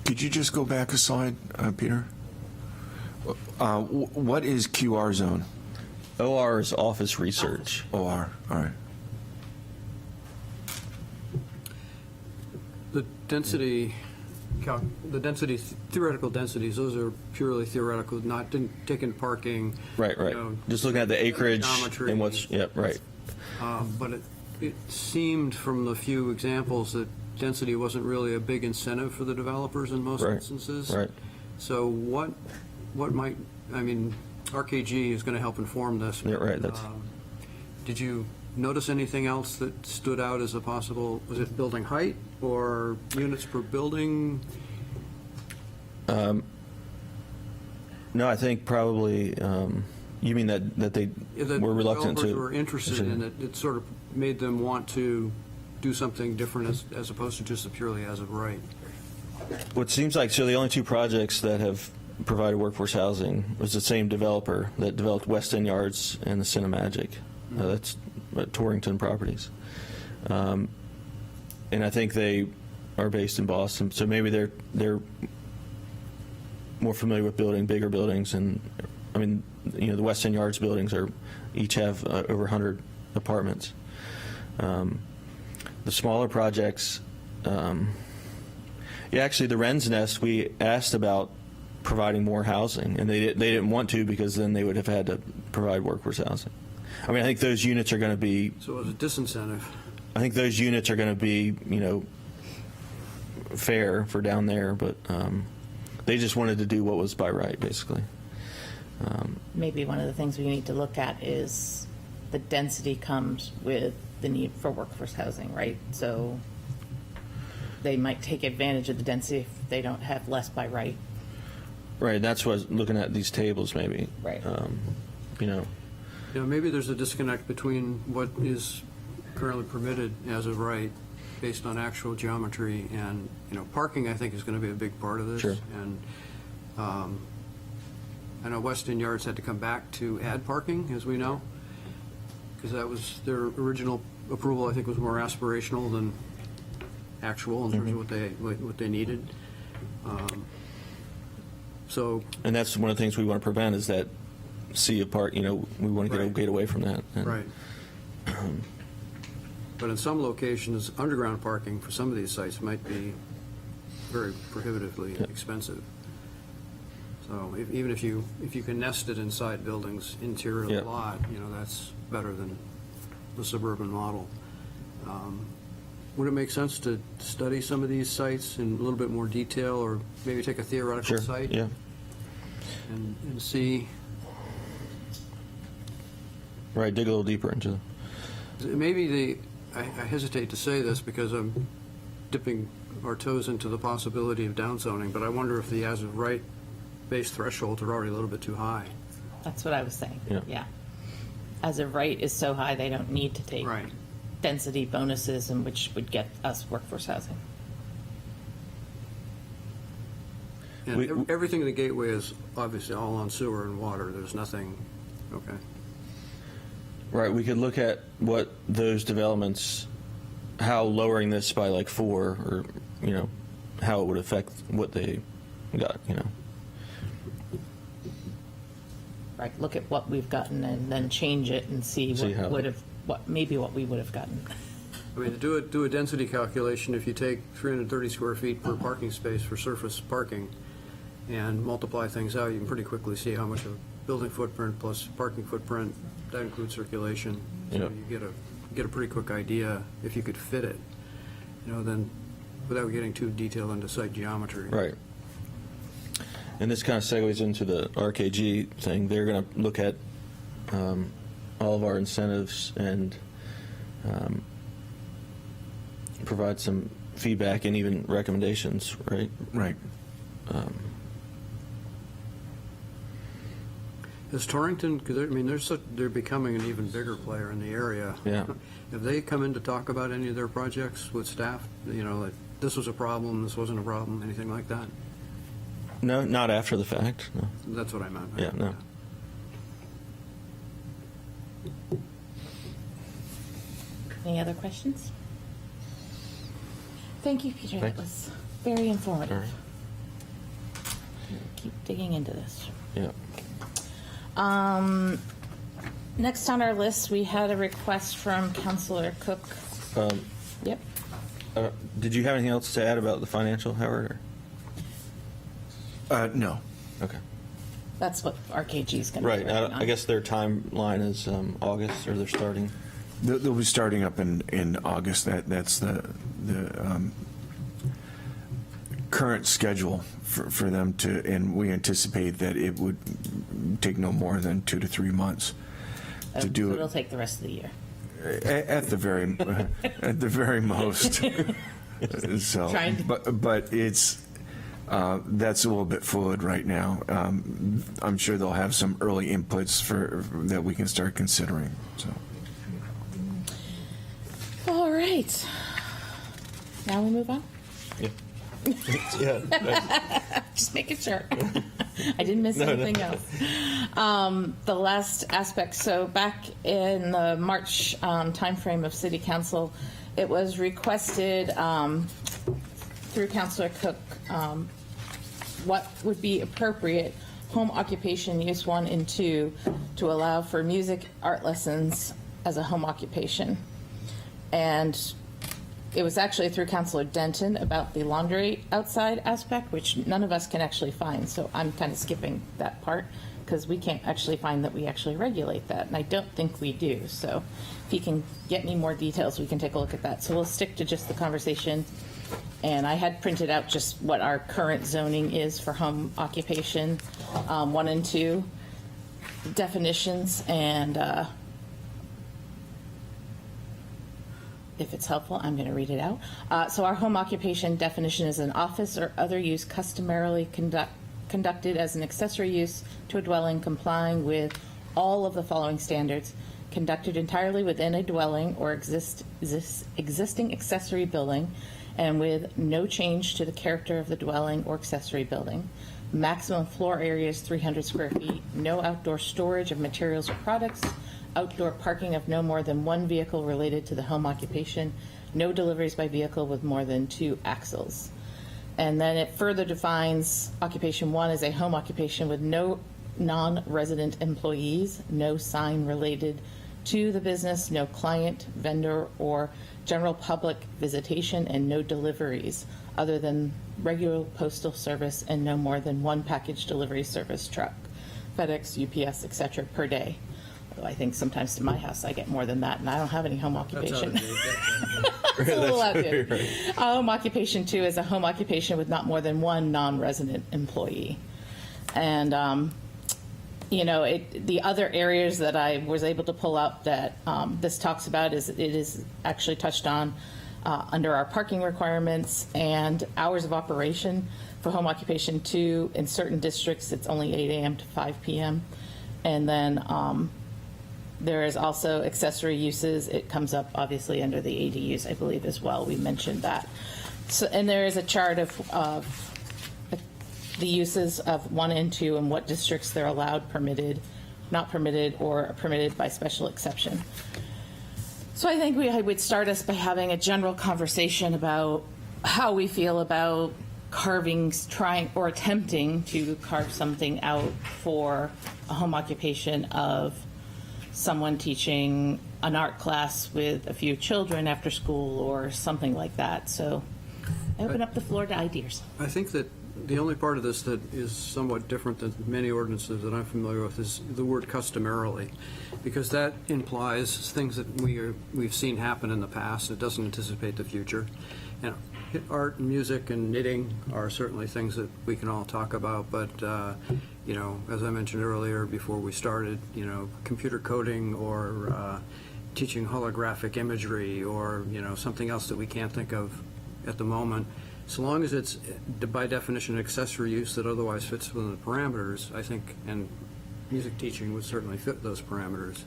Could you just go back a slide, Peter? What is QR zone? OR is office research. OR, all right. Theoretical densities, those are purely theoretical, didn't take in parking. Right. Just looking at the acreage geometry. and what's, right. But it seemed from the few examples that density wasn't really a big incentive for the developers in most instances. Right. So what might, RKG is going to help inform this. Yeah, right. Did you notice anything else that stood out as a possible, was it building height or units per building? No, I think probably, you mean that they were reluctant to. Developers were interested in it. It sort of made them want to do something different as opposed to just a purely as of right. What seems like, so the only two projects that have provided workforce housing was the same developer that developed West End Yards and the Cinemagic. That's Torrington Properties. And I think they are based in Boston, so maybe they're more familiar with building bigger buildings. And I mean, you know, the West End Yards buildings each have over 100 apartments. The smaller projects, actually, the Wren's Nest, we asked about providing more housing, and they didn't want to, because then they would have had to provide workforce housing. I mean, I think those units are going to be, So it was a disincentive. I think those units are going to be, you know, fair for down there, but they just wanted to do what was by right, basically. Maybe one of the things we need to look at is the density comes with the need for workforce housing, right? So they might take advantage of the density if they don't have less by right. Right, that's what I was looking at these tables, maybe. Right. You know, Yeah, maybe there's a disconnect between what is currently permitted as of right, based on actual geometry, and, you know, parking, I think, is going to be a big part of this. Sure. And I know West End Yards had to come back to add parking, as we know, because that was their original approval, I think, was more aspirational than actual in terms of what they needed. So, and that's one of the things we want to prevent, is that sea apart, you know, we want to Right. get away from that. And- right. But in some locations, underground parking for some of these sites might be very prohibitively Yep. expensive. So even if you can nest it inside buildings, interior of the Yep. lot, you know, that's better than the suburban model. Would it make sense to study some of these sites in a little bit more detail, or maybe take a theoretical Sure, site? yeah. And see, Right, dig a little deeper into maybe I hesitate to say this because I'm dipping our toes into the possibility of downzoning, but I wonder if the as-of-right base thresholds are already a little bit too high. That's what I was saying. Yeah. As of right is so high, they don't need to take Right. density bonuses, and which would get us workforce housing. And We- everything in the gateway is obviously all on sewer and water. There's nothing, okay. Right, we could look at what those developments, how lowering this by like 4, or, you know, how it would affect what they got, you know. Right, look at what we've gotten and then change it and see See how- what would have, maybe what we would have gotten. I mean, to do a density calculation, if you take 330 square feet per parking space for surface parking and multiply things out, you can pretty quickly see how much of building footprint plus parking footprint, that includes circulation. So Yep. you get a pretty quick idea if you could fit it, you know, then without getting too detailed into site geometry. Right. And this kind of segues into the RKG thing. They're going to look at all of our incentives and provide some feedback and even recommendations, right? Right. Is Torrington, because I mean, they're becoming an even bigger player in the area. Yeah. Have they come in to talk about any of their projects with staff? You know, like, this was a problem, this wasn't a problem, anything like that? No, not after the fact, no. That's what I meant. Yeah, no. Any other questions? Thank you, Peter. That Thanks. was very informative. All right. Keep digging into this. Yeah. Next on our list, we had a request from Councilor Cook. Yep. Did you have anything else to add about the financial, Howard? No. Okay. That's what RKG is going to be Right. working on. I guess their timeline is August, or they're starting. They'll be starting up in August. That's the current schedule for them to, and we anticipate that it would take no more than 2 to 3 months to do So it. it'll take the rest of the year. At the very most. So, Trying to- but it's that's a little bit fluid right now. I'm sure they'll have some early inputs that we can start considering. So, All right. Now we move on? Yeah. Yeah. Just making sure. I didn't miss No, no. anything else. The last aspect, so back in the March timeframe of City Council, it was requested through Councilor Cook what would be appropriate home occupation use 1 and 2 to allow for music art lessons as a home occupation. And it was actually through Councilor Denton about the laundry outside aspect, which none of us can actually find. So I'm kind of skipping that part because we can't actually find that we actually regulate that. And I don't think we do. So if he can get me more details, we can take a look at that. So we'll stick to just the conversation. And I had printed out just what our current zoning is for home occupation, 1 and 2 definitions, and if it's helpful, I'm going to read it out. So our home occupation definition is an office or other use customarily conducted as an accessory use to a dwelling complying with all of the following standards: conducted entirely within a dwelling or existing accessory building, and with no change to the character of the dwelling or accessory building. Maximum floor area is 300 square feet. No outdoor storage of materials or products. Outdoor parking of no more than 1 vehicle related to the home occupation. No deliveries by vehicle with more than 2 axles. And then it further defines occupation 1 as a home occupation with no non-resident employees, no sign related to the business, no client, vendor, or general public visitation, and no deliveries other than regular postal service, and no more than 1 package delivery service truck, FedEx, UPS, etc. per day. Although I think sometimes to my house I get more than that, and I don't have any home occupation. It's a little outdated. Home occupation 2 is a home occupation with not more than 1 non-resident employee. And the other areas that I was able to pull up that this talks about is it is actually touched on under our parking requirements and hours of operation for home occupation 2. In certain districts, it's only 8 a.m. to 5 p.m. And then there is also accessory uses. It comes up obviously under the ADUs, I believe, as well. We mentioned that. So, and there is a chart of the uses of 1 and 2 and what districts they're allowed, permitted, not permitted, or permitted by special exception. So I think I would start us by having a general conversation about how we feel about carvings, trying or attempting to carve something out for a home occupation of someone teaching an art class with a few children after school or something like that. So I open up the floor to ideas. I think that the only part of this that is somewhat different than many ordinances that I'm familiar with is the word customarily, because that implies things that we've seen happen in the past. It doesn't anticipate the future. And art and music and knitting are certainly things that we can all talk about, but as I mentioned earlier before we started, computer coding or teaching holographic imagery or something else that we can't think of at the moment. So long as it's, by definition, accessory use that otherwise fits within the parameters, I think, and music teaching would certainly fit those parameters.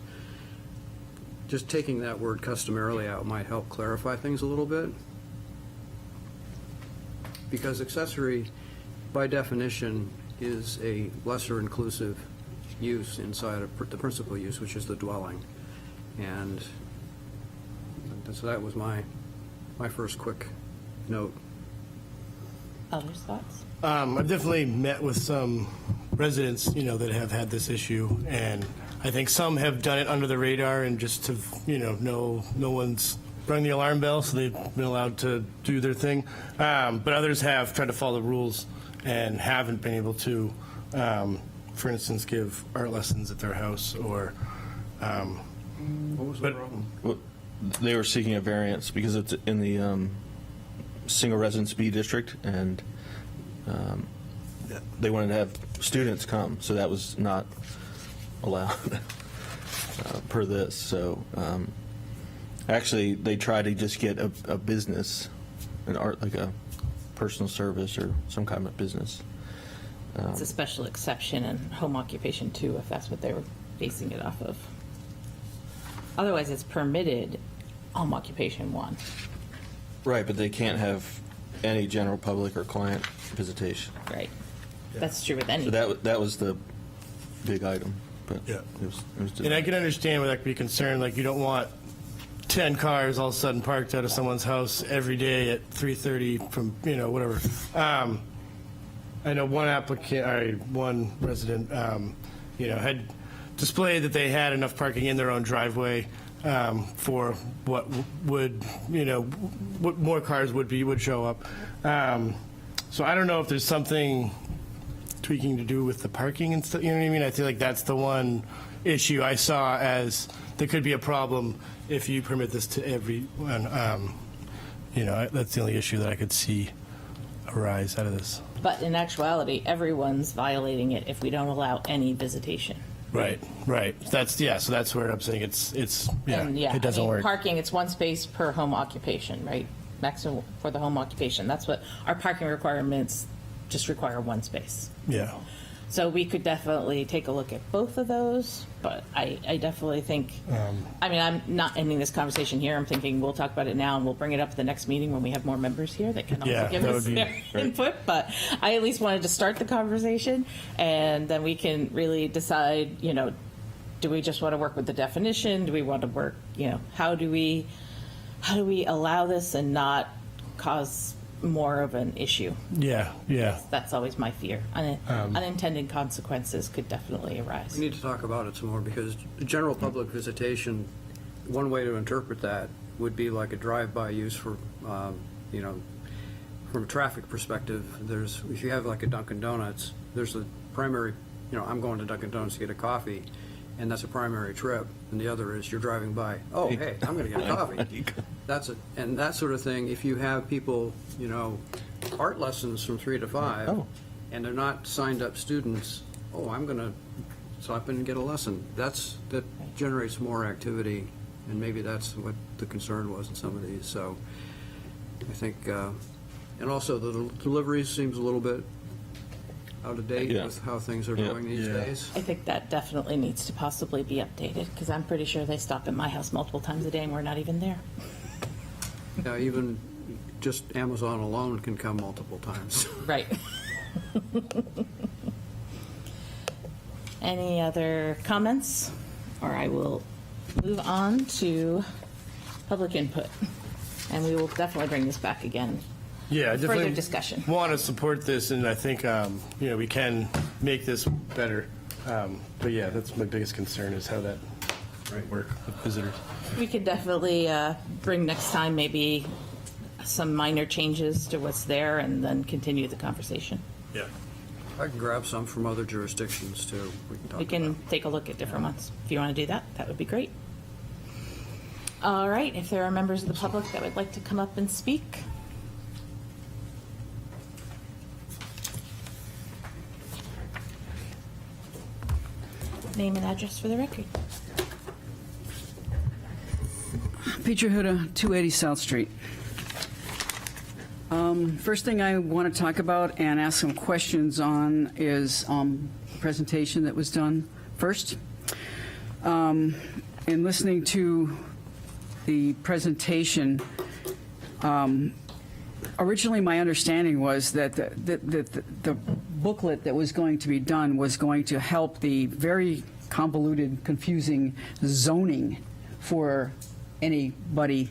Just taking that word customarily out might help clarify things a little bit. Because accessory, by definition, is a lesser inclusive use inside of the principal use, which is the dwelling. And so that was my first quick note. Others' thoughts? I've definitely met with some residents, that have had this issue, and I think some have done it under the radar and just have, no one's rung the alarm bell, so they've been allowed to do their thing. But others have tried to follow the rules and haven't been able to, for instance, give art lessons at their house or. What was the problem? Well, they were seeking a variance because it's in the single residence B district, and they wanted to have students come, so that was not allowed per this. So actually, they try to just get a business, an art, like a personal service or some kind of business. It's a special exception in home occupation 2, if that's what they were basing it off of. Otherwise, it's permitted home occupation 1. Right, but they can't have any general public or client visitation. Right. That's true with any. So that was the big item, but Yeah. it was And I can understand where that could be a concern, like you don't want 10 cars all of a sudden parked out of someone's house every day at 3:30 from, whatever. I know one resident, had displayed that they had enough parking in their own driveway for what would, what more cars would show up. So I don't know if there's something tweaking to do with the parking and stuff, you know what I mean? I feel like that's the one issue I saw as there could be a problem if you permit this to everyone. That's the only issue that I could see arise out of this. But in actuality, everyone's violating it if we don't allow any visitation. Right. So that's where I'm saying it's And it doesn't work. Parking, it's one space per home occupation, right? Maximum for the home occupation. That's what our parking requirements just require, one space. Yeah. So we could definitely take a look at both of those, but I definitely think, I'm not ending this conversation here. I'm thinking we'll talk about it now and we'll bring it up at the next meeting when we have more members here that can Yeah, also give that us would be their input. But I at least wanted to start the conversation, and then we can really decide, do we just want to work with the definition? Do we want to work, how do we allow this and not cause more of an issue? Yeah. That's always my fear. Unintended consequences could definitely arise. We need to talk about it some more, because general public visitation, one way to interpret that would be like a drive-by use for, from a traffic perspective. If you have like a Dunkin' Donuts, there's a primary, I'm going to Dunkin' Donuts to get a coffee, and that's a primary trip, and the other is you're driving by, oh, hey, I'm going to get a coffee. And that sort of thing, if you have people, art lessons from 3 to 5, Oh. and they're not signed up students, I'm going to stop in and get a lesson. That generates more activity, and maybe that's what the concern was in some of these. So I think, and also the delivery seems a little bit out of date Yeah. with how things are Yeah. going these days. I think that definitely needs to possibly be updated, because I'm pretty sure they stop at my house multiple times a day and we're not even there. Even just Amazon alone can come multiple times. Right. Any other comments? Or I will move on to public input. And we will definitely bring this back again. Yeah, I Further definitely discussion. want to support this, and I think we can make this better. But yeah, that's my biggest concern is how that work with visitors. We could definitely bring next time maybe some minor changes to what's there and then continue the conversation. Yeah. I can grab some from other jurisdictions, too. We can take a look at different ones. If you want to do that, that would be great. All right, if there are members of the public that would like to come up and speak. Name and address for the record. Peter Huda, 280 South Street. First thing I want to talk about and ask some questions on is the presentation that was done first. In listening to the presentation, originally my understanding was that the booklet that was going to be done was going to help the very convoluted, confusing zoning for anybody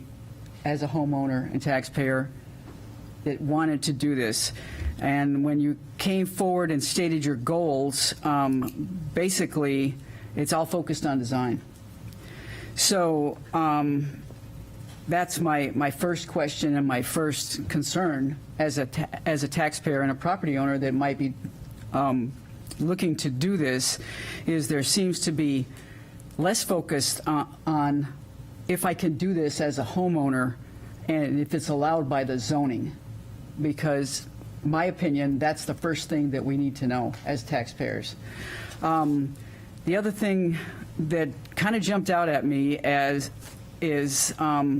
as a homeowner and taxpayer that wanted to do this. And when you came forward and stated your goals, basically it's all focused on design. So that's my first question and my first concern as a taxpayer and a property owner that might be looking to do this, is there seems to be less focused on if I can do this as a homeowner and if it's allowed by the zoning. Because, my opinion, that's the first thing that we need to know as taxpayers. The other thing that kind of jumped out at me is, I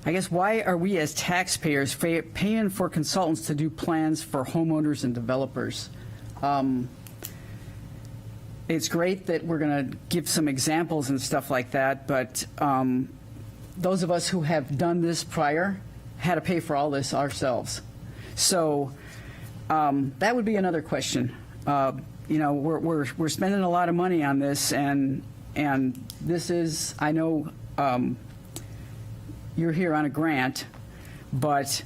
guess, why are we as taxpayers paying for consultants to do plans for homeowners and developers? It's great that we're going to give some examples and stuff like that, but those of us who have done this prior had to pay for all this ourselves. So that would be another question. You know, we're spending a lot of money on this, and this is, I know you're here on a grant, but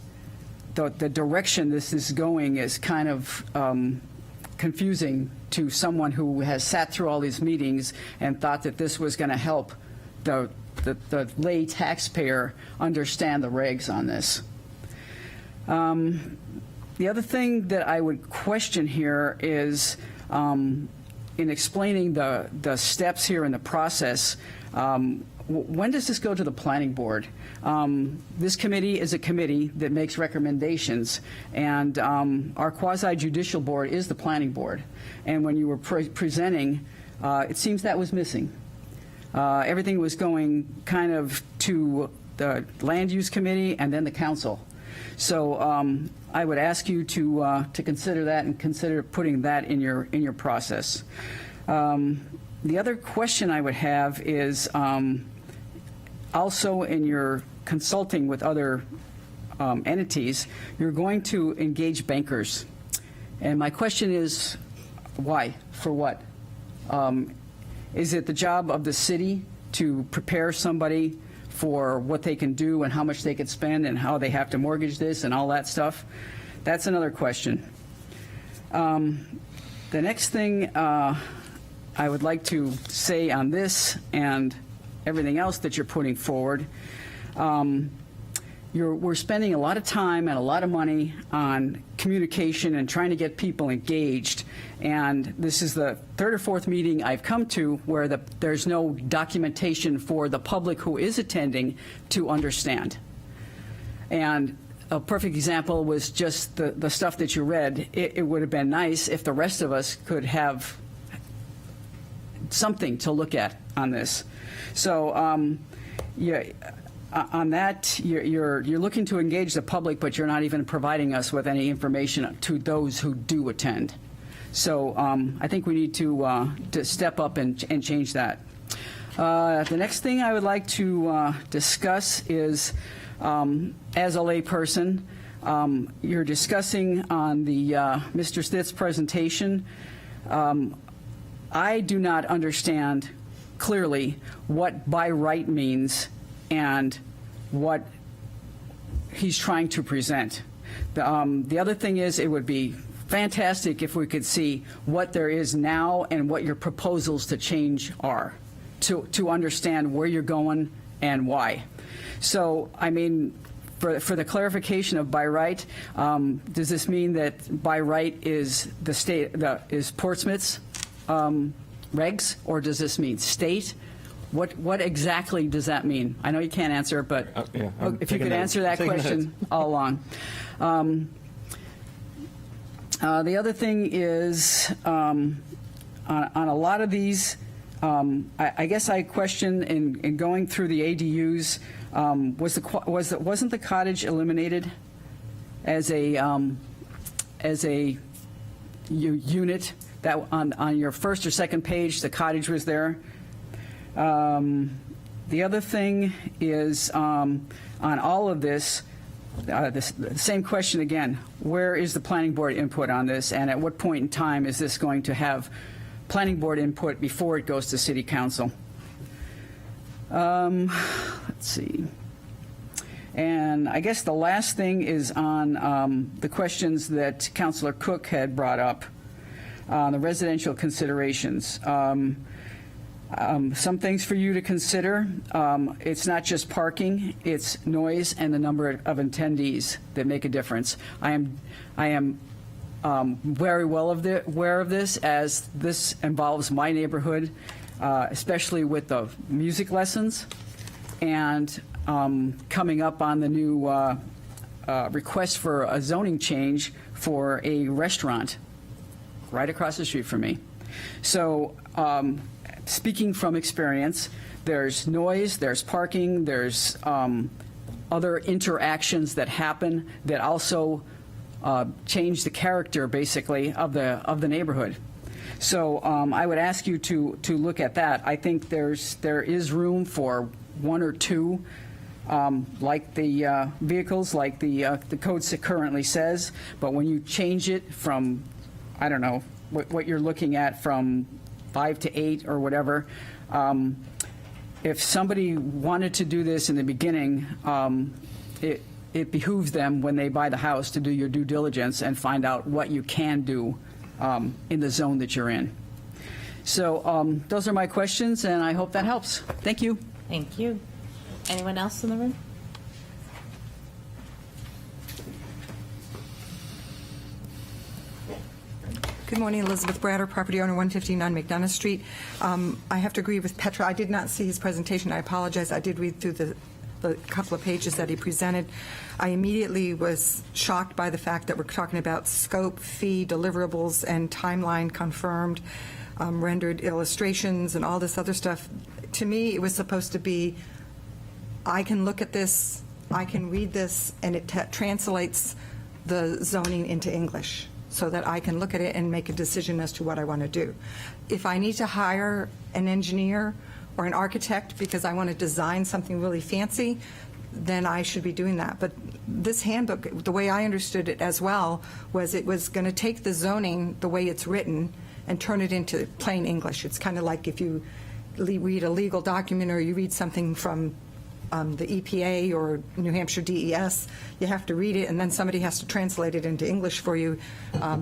the direction this is going is kind of confusing to someone who has sat through all these meetings and thought that this was going to help the lay taxpayer understand the regs on this. The other thing that I would question here is, in explaining the steps here in the process, when does this go to the planning board? This committee is a committee that makes recommendations, and our quasi-judicial board is the planning board. And when you were presenting, it seems that was missing. Everything was going kind of to the land use committee and then the council. So I would ask you to consider that and consider putting that in your process. The other question I would have is also in your consulting with other entities, you're going to engage bankers. And my question is, why? For what? Is it the job of the city to prepare somebody for what they can do and how much they could spend and how they have to mortgage this and all that stuff? That's another question. The next thing I would like to say on this and everything else that you're putting forward, we're spending a lot of time and a lot of money on communication and trying to get people engaged. And this is the third or fourth meeting I've come to where there's no documentation for the public who is attending to understand. And a perfect example was just the stuff that you read. It would have been nice if the rest of us could have something to look at on this. So, yeah. On that, you're looking to engage the public, but you're not even providing us with any information to those who do attend. So I think we need to step up and change that. The next thing I would like to discuss is, as a layperson, you're discussing on the Mr. Stith's presentation. I do not understand clearly what by right means and what he's trying to present. The other thing is, it would be fantastic if we could see what there is now and what your proposals to change are, to understand where you're going and why. So, I mean, for the clarification of by right, does this mean that by right is the state, is Portsmouth's regs, or does this mean state? What exactly does that mean? I know you can't answer, but yeah, if you could answer that question all along. The other thing is, on a lot of these, I guess I question in going through the ADUs, wasn't the cottage eliminated as a unit that on your first or second page the cottage was there? The other thing is, on all of this, the same question again, where is the planning board input on this, and at what point in time is this going to have planning board input before it goes to city council? Let's see. And I guess the last thing is on the questions that Councilor Cook had brought up, the residential considerations. Some things for you to consider. It's not just parking, it's noise and the number of attendees that make a difference. I am very well aware of this, as this involves my neighborhood, especially with the music lessons and coming up on the new request for a zoning change for a restaurant right across the street from me. So, speaking from experience, there's noise, there's parking, there's other interactions that happen that also change the character, basically, of the neighborhood. So I would ask you to look at that. I think there is room for one or two like the vehicles, like the code currently says, but when you change it from, I don't know, what you're looking at from 5 to 8 or whatever, if somebody wanted to do this in the beginning, it behooves them when they buy the house to do your due diligence and find out what you can do in the zone that you're in. So those are my questions, and I hope that helps. Thank you. Thank you. Anyone else in the room? Good morning, Elizabeth Bratter, property owner, 159 McDonough Street. I have to agree with Petra. I did not see his presentation. I apologize. I did read through the couple of pages that he presented. I immediately was shocked by the fact that we're talking about scope, fee, deliverables, and timeline confirmed, rendered illustrations, and all this other stuff. To me, it was supposed to be, I can look at this, I can read this, and it translates the zoning into English so that I can look at it and make a decision as to what I want to do. If I need to hire an engineer or an architect because I want to design something really fancy, then I should be doing that. But this handbook, the way I understood it as well, was it was going to take the zoning the way it's written and turn it into plain English. It's kind of like if you read a legal document or you read something from the EPA or New Hampshire DES, you have to read it and then somebody has to translate it into English for you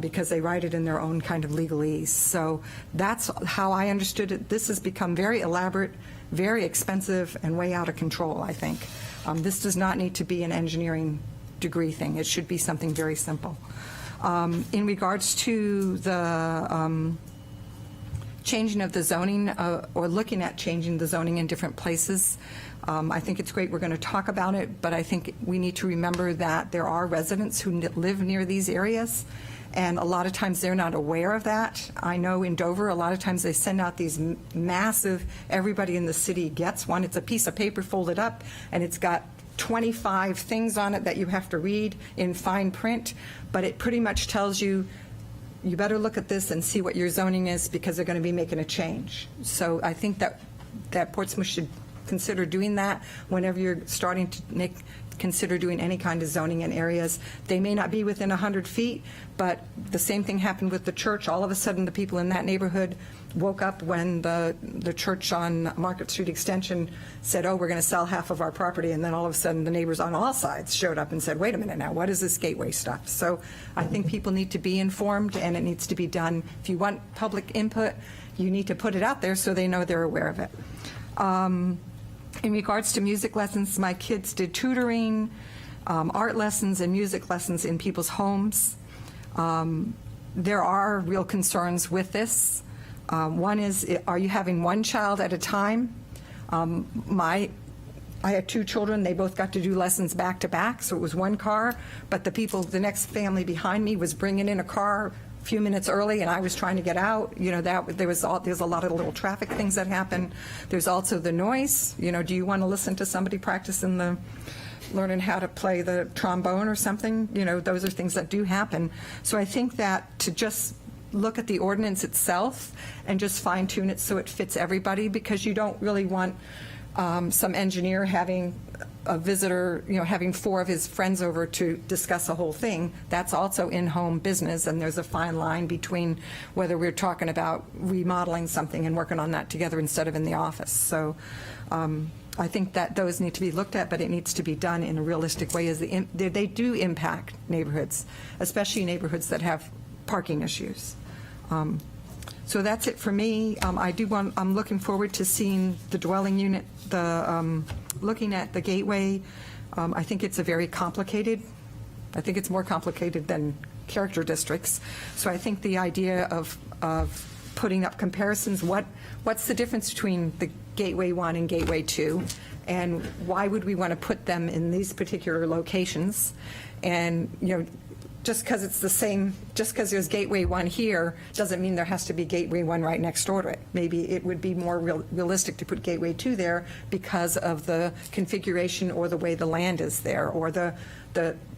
because they write it in their own kind of legalese. So that's how I understood it. This has become very elaborate, very expensive, and way out of control, I think. This does not need to be an engineering degree thing. It should be something very simple. In regards to the changing of the zoning or looking at changing the zoning in different places, I think it's great we're going to talk about it, but I think we need to remember that there are residents who live near these areas, and a lot of times they're not aware of that. I know in Dover, a lot of times they send out these massive, everybody in the city gets one. It's a piece of paper folded up, and it's got 25 things on it that you have to read in fine print, but it pretty much tells you, you better look at this and see what your zoning is because they're going to be making a change. So I think that Portsmouth should consider doing that whenever you're starting to consider doing any kind of zoning in areas. They may not be within 100 feet, but the same thing happened with the church. All of a sudden, the people in that neighborhood woke up when the church on Market Street Extension said, oh, we're going to sell half of our property, and then all of a sudden the neighbors on all sides showed up and said, wait a minute now, what is this gateway stuff? So I think people need to be informed, and it needs to be done. If you want public input, you need to put it out there so they know they're aware of it. In regards to music lessons, my kids did tutoring, art lessons, and music lessons in people's homes. There are real concerns with this. One is, are you having one child at a time? I had 2 children. They both got to do lessons back to back, so it was one car. But the next family behind me was bringing in a car a few minutes early, and I was trying to get out. You know, there's a lot of little traffic things that happen. There's also the noise. You know, do you want to listen to somebody practicing learning how to play the trombone or something? You know, those are things that do happen. So I think that to just look at the ordinance itself and just fine tune it so it fits everybody, because you don't really want some engineer having a visitor, you know, having 4 of his friends over to discuss a whole thing. That's also in-home business, and there's a fine line between whether we're talking about remodeling something and working on that together instead of in the office. So I think that those need to be looked at, but it needs to be done in a realistic way, as they do impact neighborhoods, especially neighborhoods that have parking issues. So that's it for me. I'm looking forward to seeing the dwelling unit, looking at the gateway. I think it's I think it's more complicated than character districts. So I think the idea of putting up comparisons, what's the difference between the Gateway 1 and Gateway 2, and why would we want to put them in these particular locations? And, you know, just because it's the same, just because there's Gateway 1 here, doesn't mean there has to be Gateway 1 right next door to it. Maybe it would be more realistic to put Gateway 2 there because of the configuration or the way the land is there, or the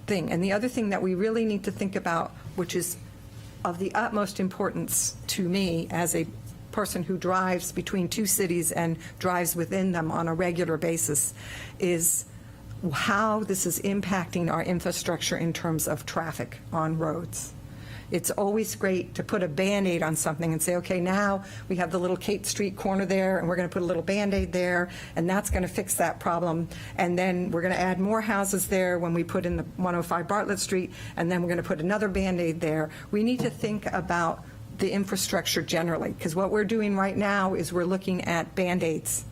thing. And the other thing that we really need to think about, which is of the utmost importance to me as a person who drives between 2 cities and drives within them on a regular basis, is how this is impacting our infrastructure in terms of traffic on roads. It's always great to put a Band-Aid on something and say, okay, now we have the little Kate Street corner there, and we're going to put a little Band-Aid there, and that's going to fix that problem. And then we're going to add more houses there when we put in the 105 Bartlett Street, and then we're going to put another Band-Aid there. We need to think about the infrastructure generally, because what we're doing right now is we're looking at Band-Aids.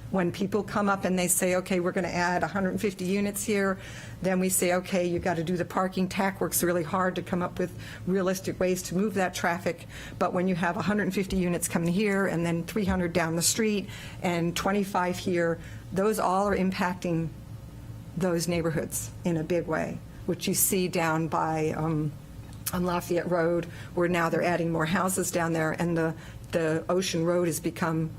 When people come up and they say, okay, we're going to add 150 units here, then we say, okay, you got to do the parking. TAC works really hard to come up with realistic ways to move that traffic. But when you have 150 units coming here and then 300 down the street and 25 here, those all are impacting those neighborhoods in a big way, which you see down by on Lafayette Road, where now they're adding more houses down there, and the Ocean Road has become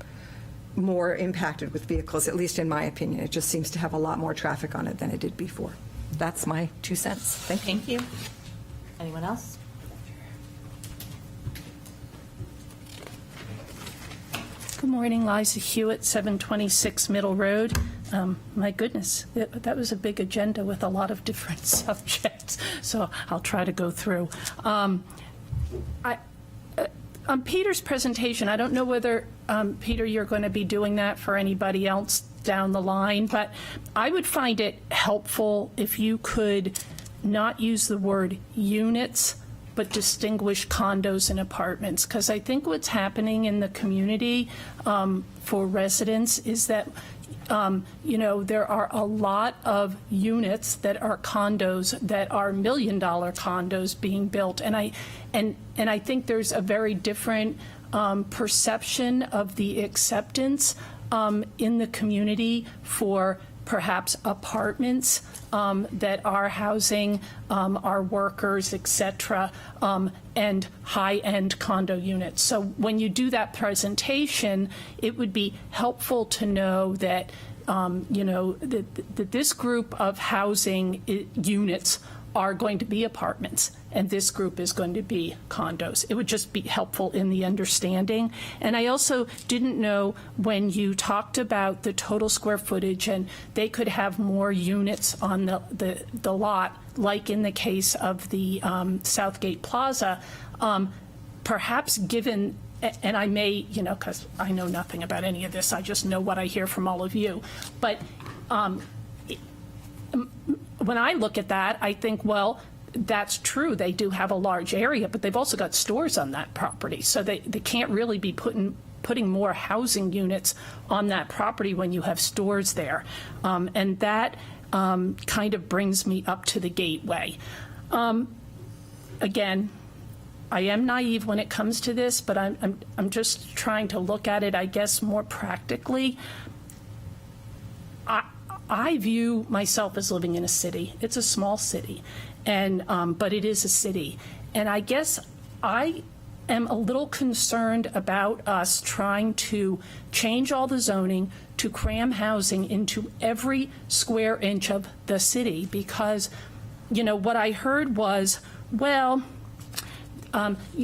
more impacted with vehicles, at least in my opinion. It just seems to have a lot more traffic on it than it did before. That's my 2 cents. Thank you. Thank you. Anyone else? Good morning, Liza Hewitt, 726 Middle Road. My goodness, that was a big agenda with a lot of different subjects, so I'll try to go through. On Peter's presentation, I don't know whether, Peter, you're going to be doing that for anybody else down the line, but I would find it helpful if you could not use the word units, but distinguish condos and apartments, because I think what's happening in the community for residents is that there are a lot of units that are condos that are $1 million condos being built, and I think there's a very different perception of the acceptance in the community for perhaps apartments that are housing our workers, et cetera, and high-end condo units. So when you do that presentation, it would be helpful to know that, that this group of housing units are going to be apartments, and this group is going to be condos. It would just be helpful in the understanding. And I also didn't know when you talked about the total square footage, and they could have more units on the lot, like in the case of the Southgate Plaza, perhaps given, and I may, because I know nothing about any of this, I just know what I hear from all of you, but when I look at that, I think, well, that's true. They do have a large area, but they've also got stores on that property. So they can't really be putting more housing units on that property when you have stores there. And that kind of brings me up to the gateway. Again, I am naive when it comes to this, but I'm just trying to look at it, I guess, more practically. I view myself as living in a city. It's a small city, but it is a city. And I guess I am a little concerned about us trying to change all the zoning to cram housing into every square inch of the city, because, what I heard was, well,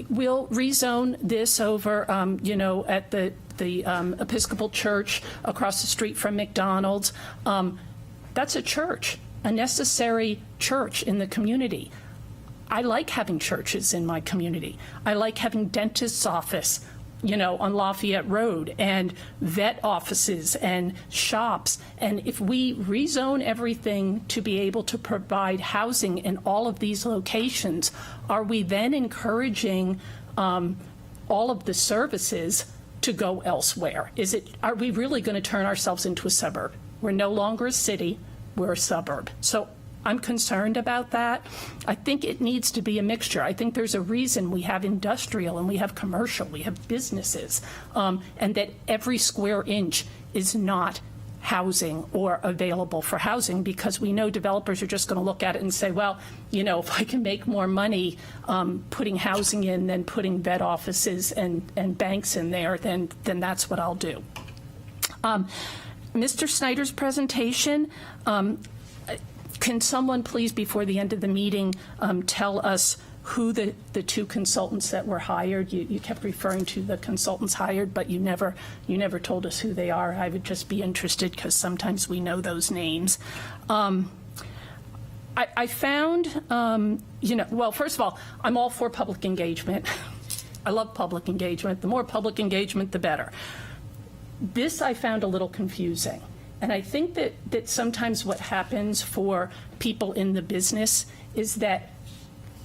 we'll rezone this over, at the Episcopal Church across the street from McDonald's. That's a church, a necessary church in the community. I like having churches in my community. I like having dentist's office, on Lafayette Road, and vet offices and shops. And if we rezone everything to be able to provide housing in all of these locations, are we then encouraging all of the services to go elsewhere? Are we really going to turn ourselves into a suburb? We're no longer a city, we're a suburb. So I'm concerned about that. I think it needs to be a mixture. I think there's a reason we have industrial and we have commercial, we have businesses, and that every square inch is not housing or available for housing, because we know developers are just going to look at it and say, well, if I can make more money putting housing in than putting vet offices and banks in there, then that's what I'll do. Mr. Snyder's presentation, Can someone please, before the end of the meeting, tell us who the two consultants that were hired? You kept referring to the consultants hired, but you never told us who they are. I would just be interested because sometimes we know those names. I found, well, first of all, I'm all for public engagement. I love public engagement. The more public engagement, the better. This I found a little confusing. And I think that sometimes what happens for people in the business is that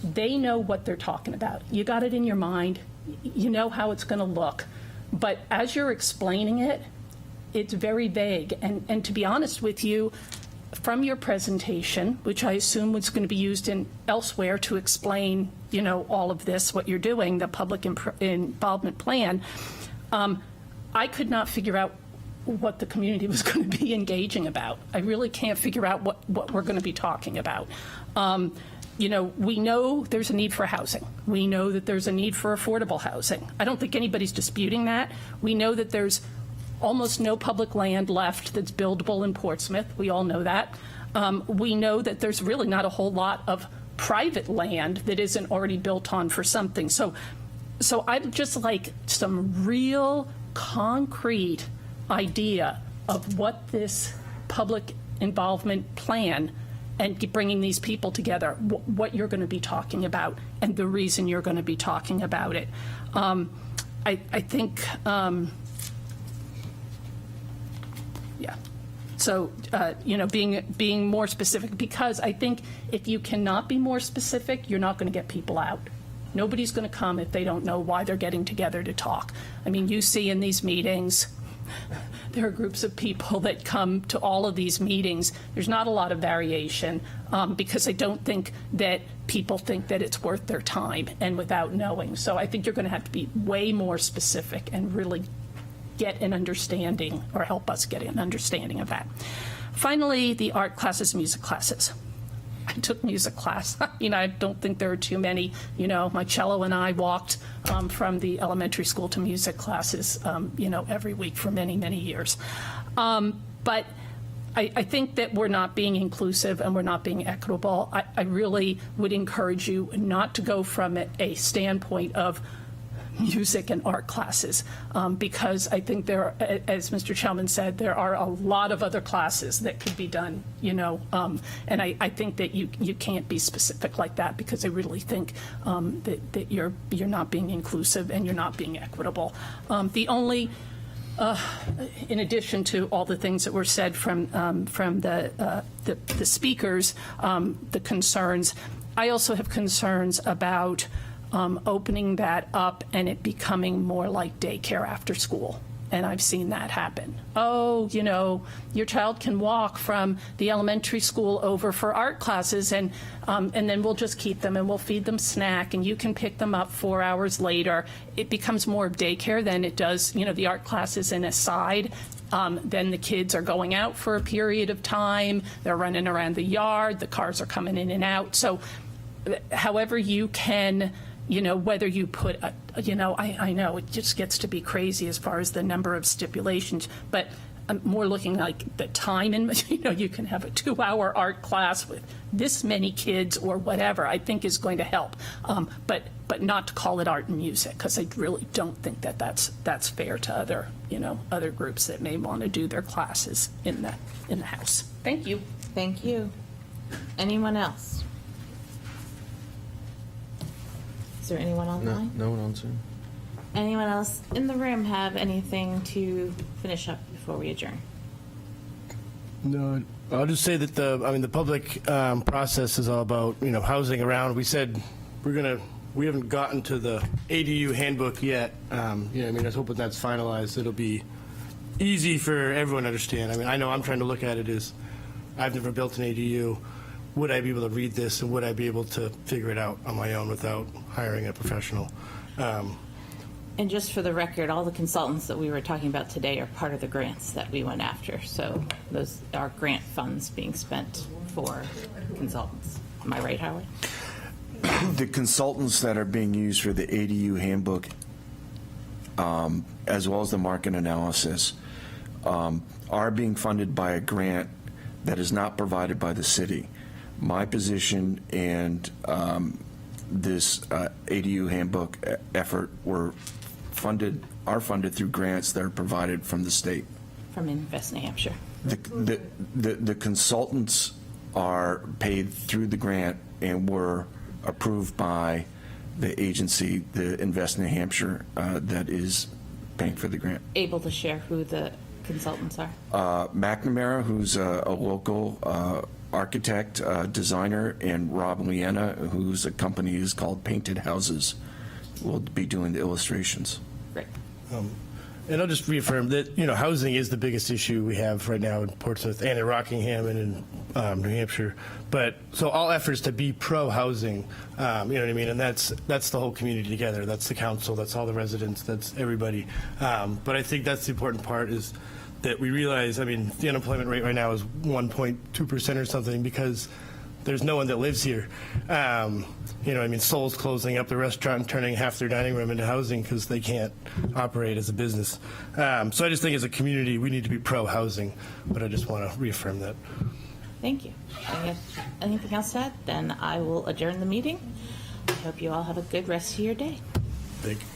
they know what they're talking about. You got it in your mind. You know how it's going to look. But as you're explaining it, it's very vague. And to be honest with you, from your presentation, which I assume was going to be used elsewhere to explain, all of this, what you're doing, the public involvement plan, I could not figure out what the community was going to be engaging about. I really can't figure out what we're going to be talking about. We know there's a need for housing. We know that there's a need for affordable housing. I don't think anybody's disputing that. We know that there's almost no public land left that's buildable in Portsmouth. We all know that. We know that there's really not a whole lot of private land that isn't already built on for something. So I'd just like some real concrete idea of what this public involvement plan and bringing these people together, what you're going to be talking about and the reason you're going to be talking about it. I think, yeah. So, being more specific, because I think if you cannot be more specific, you're not going to get people out. Nobody's going to come if they don't know why they're getting together to talk. I mean, you see in these meetings, there are groups of people that come to all of these meetings. There's not a lot of variation because I don't think that people think that it's worth their time and without knowing. So I think you're going to have to be way more specific and really get an understanding or help us get an understanding of that. Finally, the art classes, music classes. I took music class. I don't think there are too many. My cello and I walked from the elementary school to music classes, every week for many, many years. But I think that we're not being inclusive and we're not being equitable. I really would encourage you not to go from a standpoint of music and art classes, because I think there, as Mr. Chelman said, there are a lot of other classes that could be done, and I think that you can't be specific like that because I really think that you're not being inclusive and you're not being equitable. The only in addition to all the things that were said from the speakers, the concerns, I also have concerns about opening that up and it becoming more like daycare after school. And I've seen that happen. Oh, your child can walk from the elementary school over for art classes and then we'll just keep them and we'll feed them snack and you can pick them up 4 hours later. It becomes more of daycare than it does, the art classes in a side. Then the kids are going out for a period of time. They're running around the yard. The cars are coming in and out. So however you can, whether you put, I know it just gets to be crazy as far as the number of stipulations, but I'm more looking like the time and, you can have a 2-hour art class with this many kids or whatever, I think is going to help. But not to call it art and music, because I really don't think that that's fair to other, other groups that may want to do their classes in the house. Thank you. Thank you. Anyone else? Is there anyone online? No one on Zoom. Anyone else in the room have anything to finish up before we adjourn? No, I'll just say that the public process is all about, housing around. We said we haven't gotten to the ADU handbook yet. I was hoping that's finalized. It'll be easy for everyone to understand. I know I'm trying to look at it as I've never built an ADU. Would I be able to read this and would I be able to figure it out on my own without hiring a professional? And just for the record, all the consultants that we were talking about today are part of the grants that we went after. So those are grant funds being spent for consultants. Am I right, Howard? The consultants that are being used for the ADU handbook, as well as the market analysis, are being funded by a grant that is not provided by the city. my position and this ADU handbook effort are funded through grants that are provided from the state. From Invest New Hampshire. The consultants are paid through the grant and were approved by the agency, the Invest New Hampshire, that is paying for the grant. Able to share who the consultants are? McNamara, who's a local architect, designer, and Rob Leanna, whose company is called Painted Houses, will be doing the illustrations. Great. And I'll just reaffirm that, housing is the biggest issue we have right now in Portsmouth and in Rockingham and in New Hampshire. But so all efforts to be pro-housing, you know what I mean? And that's the whole community together. That's the council, that's all the residents, that's everybody. But I think that's the important part is that we realize, the unemployment rate right now is 1.2% or something because there's no one that lives here. Soul's closing up the restaurant and turning half their dining room into housing because they can't operate as a business. So I just think as a community, we need to be pro-housing, but I just want to reaffirm that. Thank you. Anything else to add? Then I will adjourn the meeting. I hope you all have a good rest of your day. Thank you.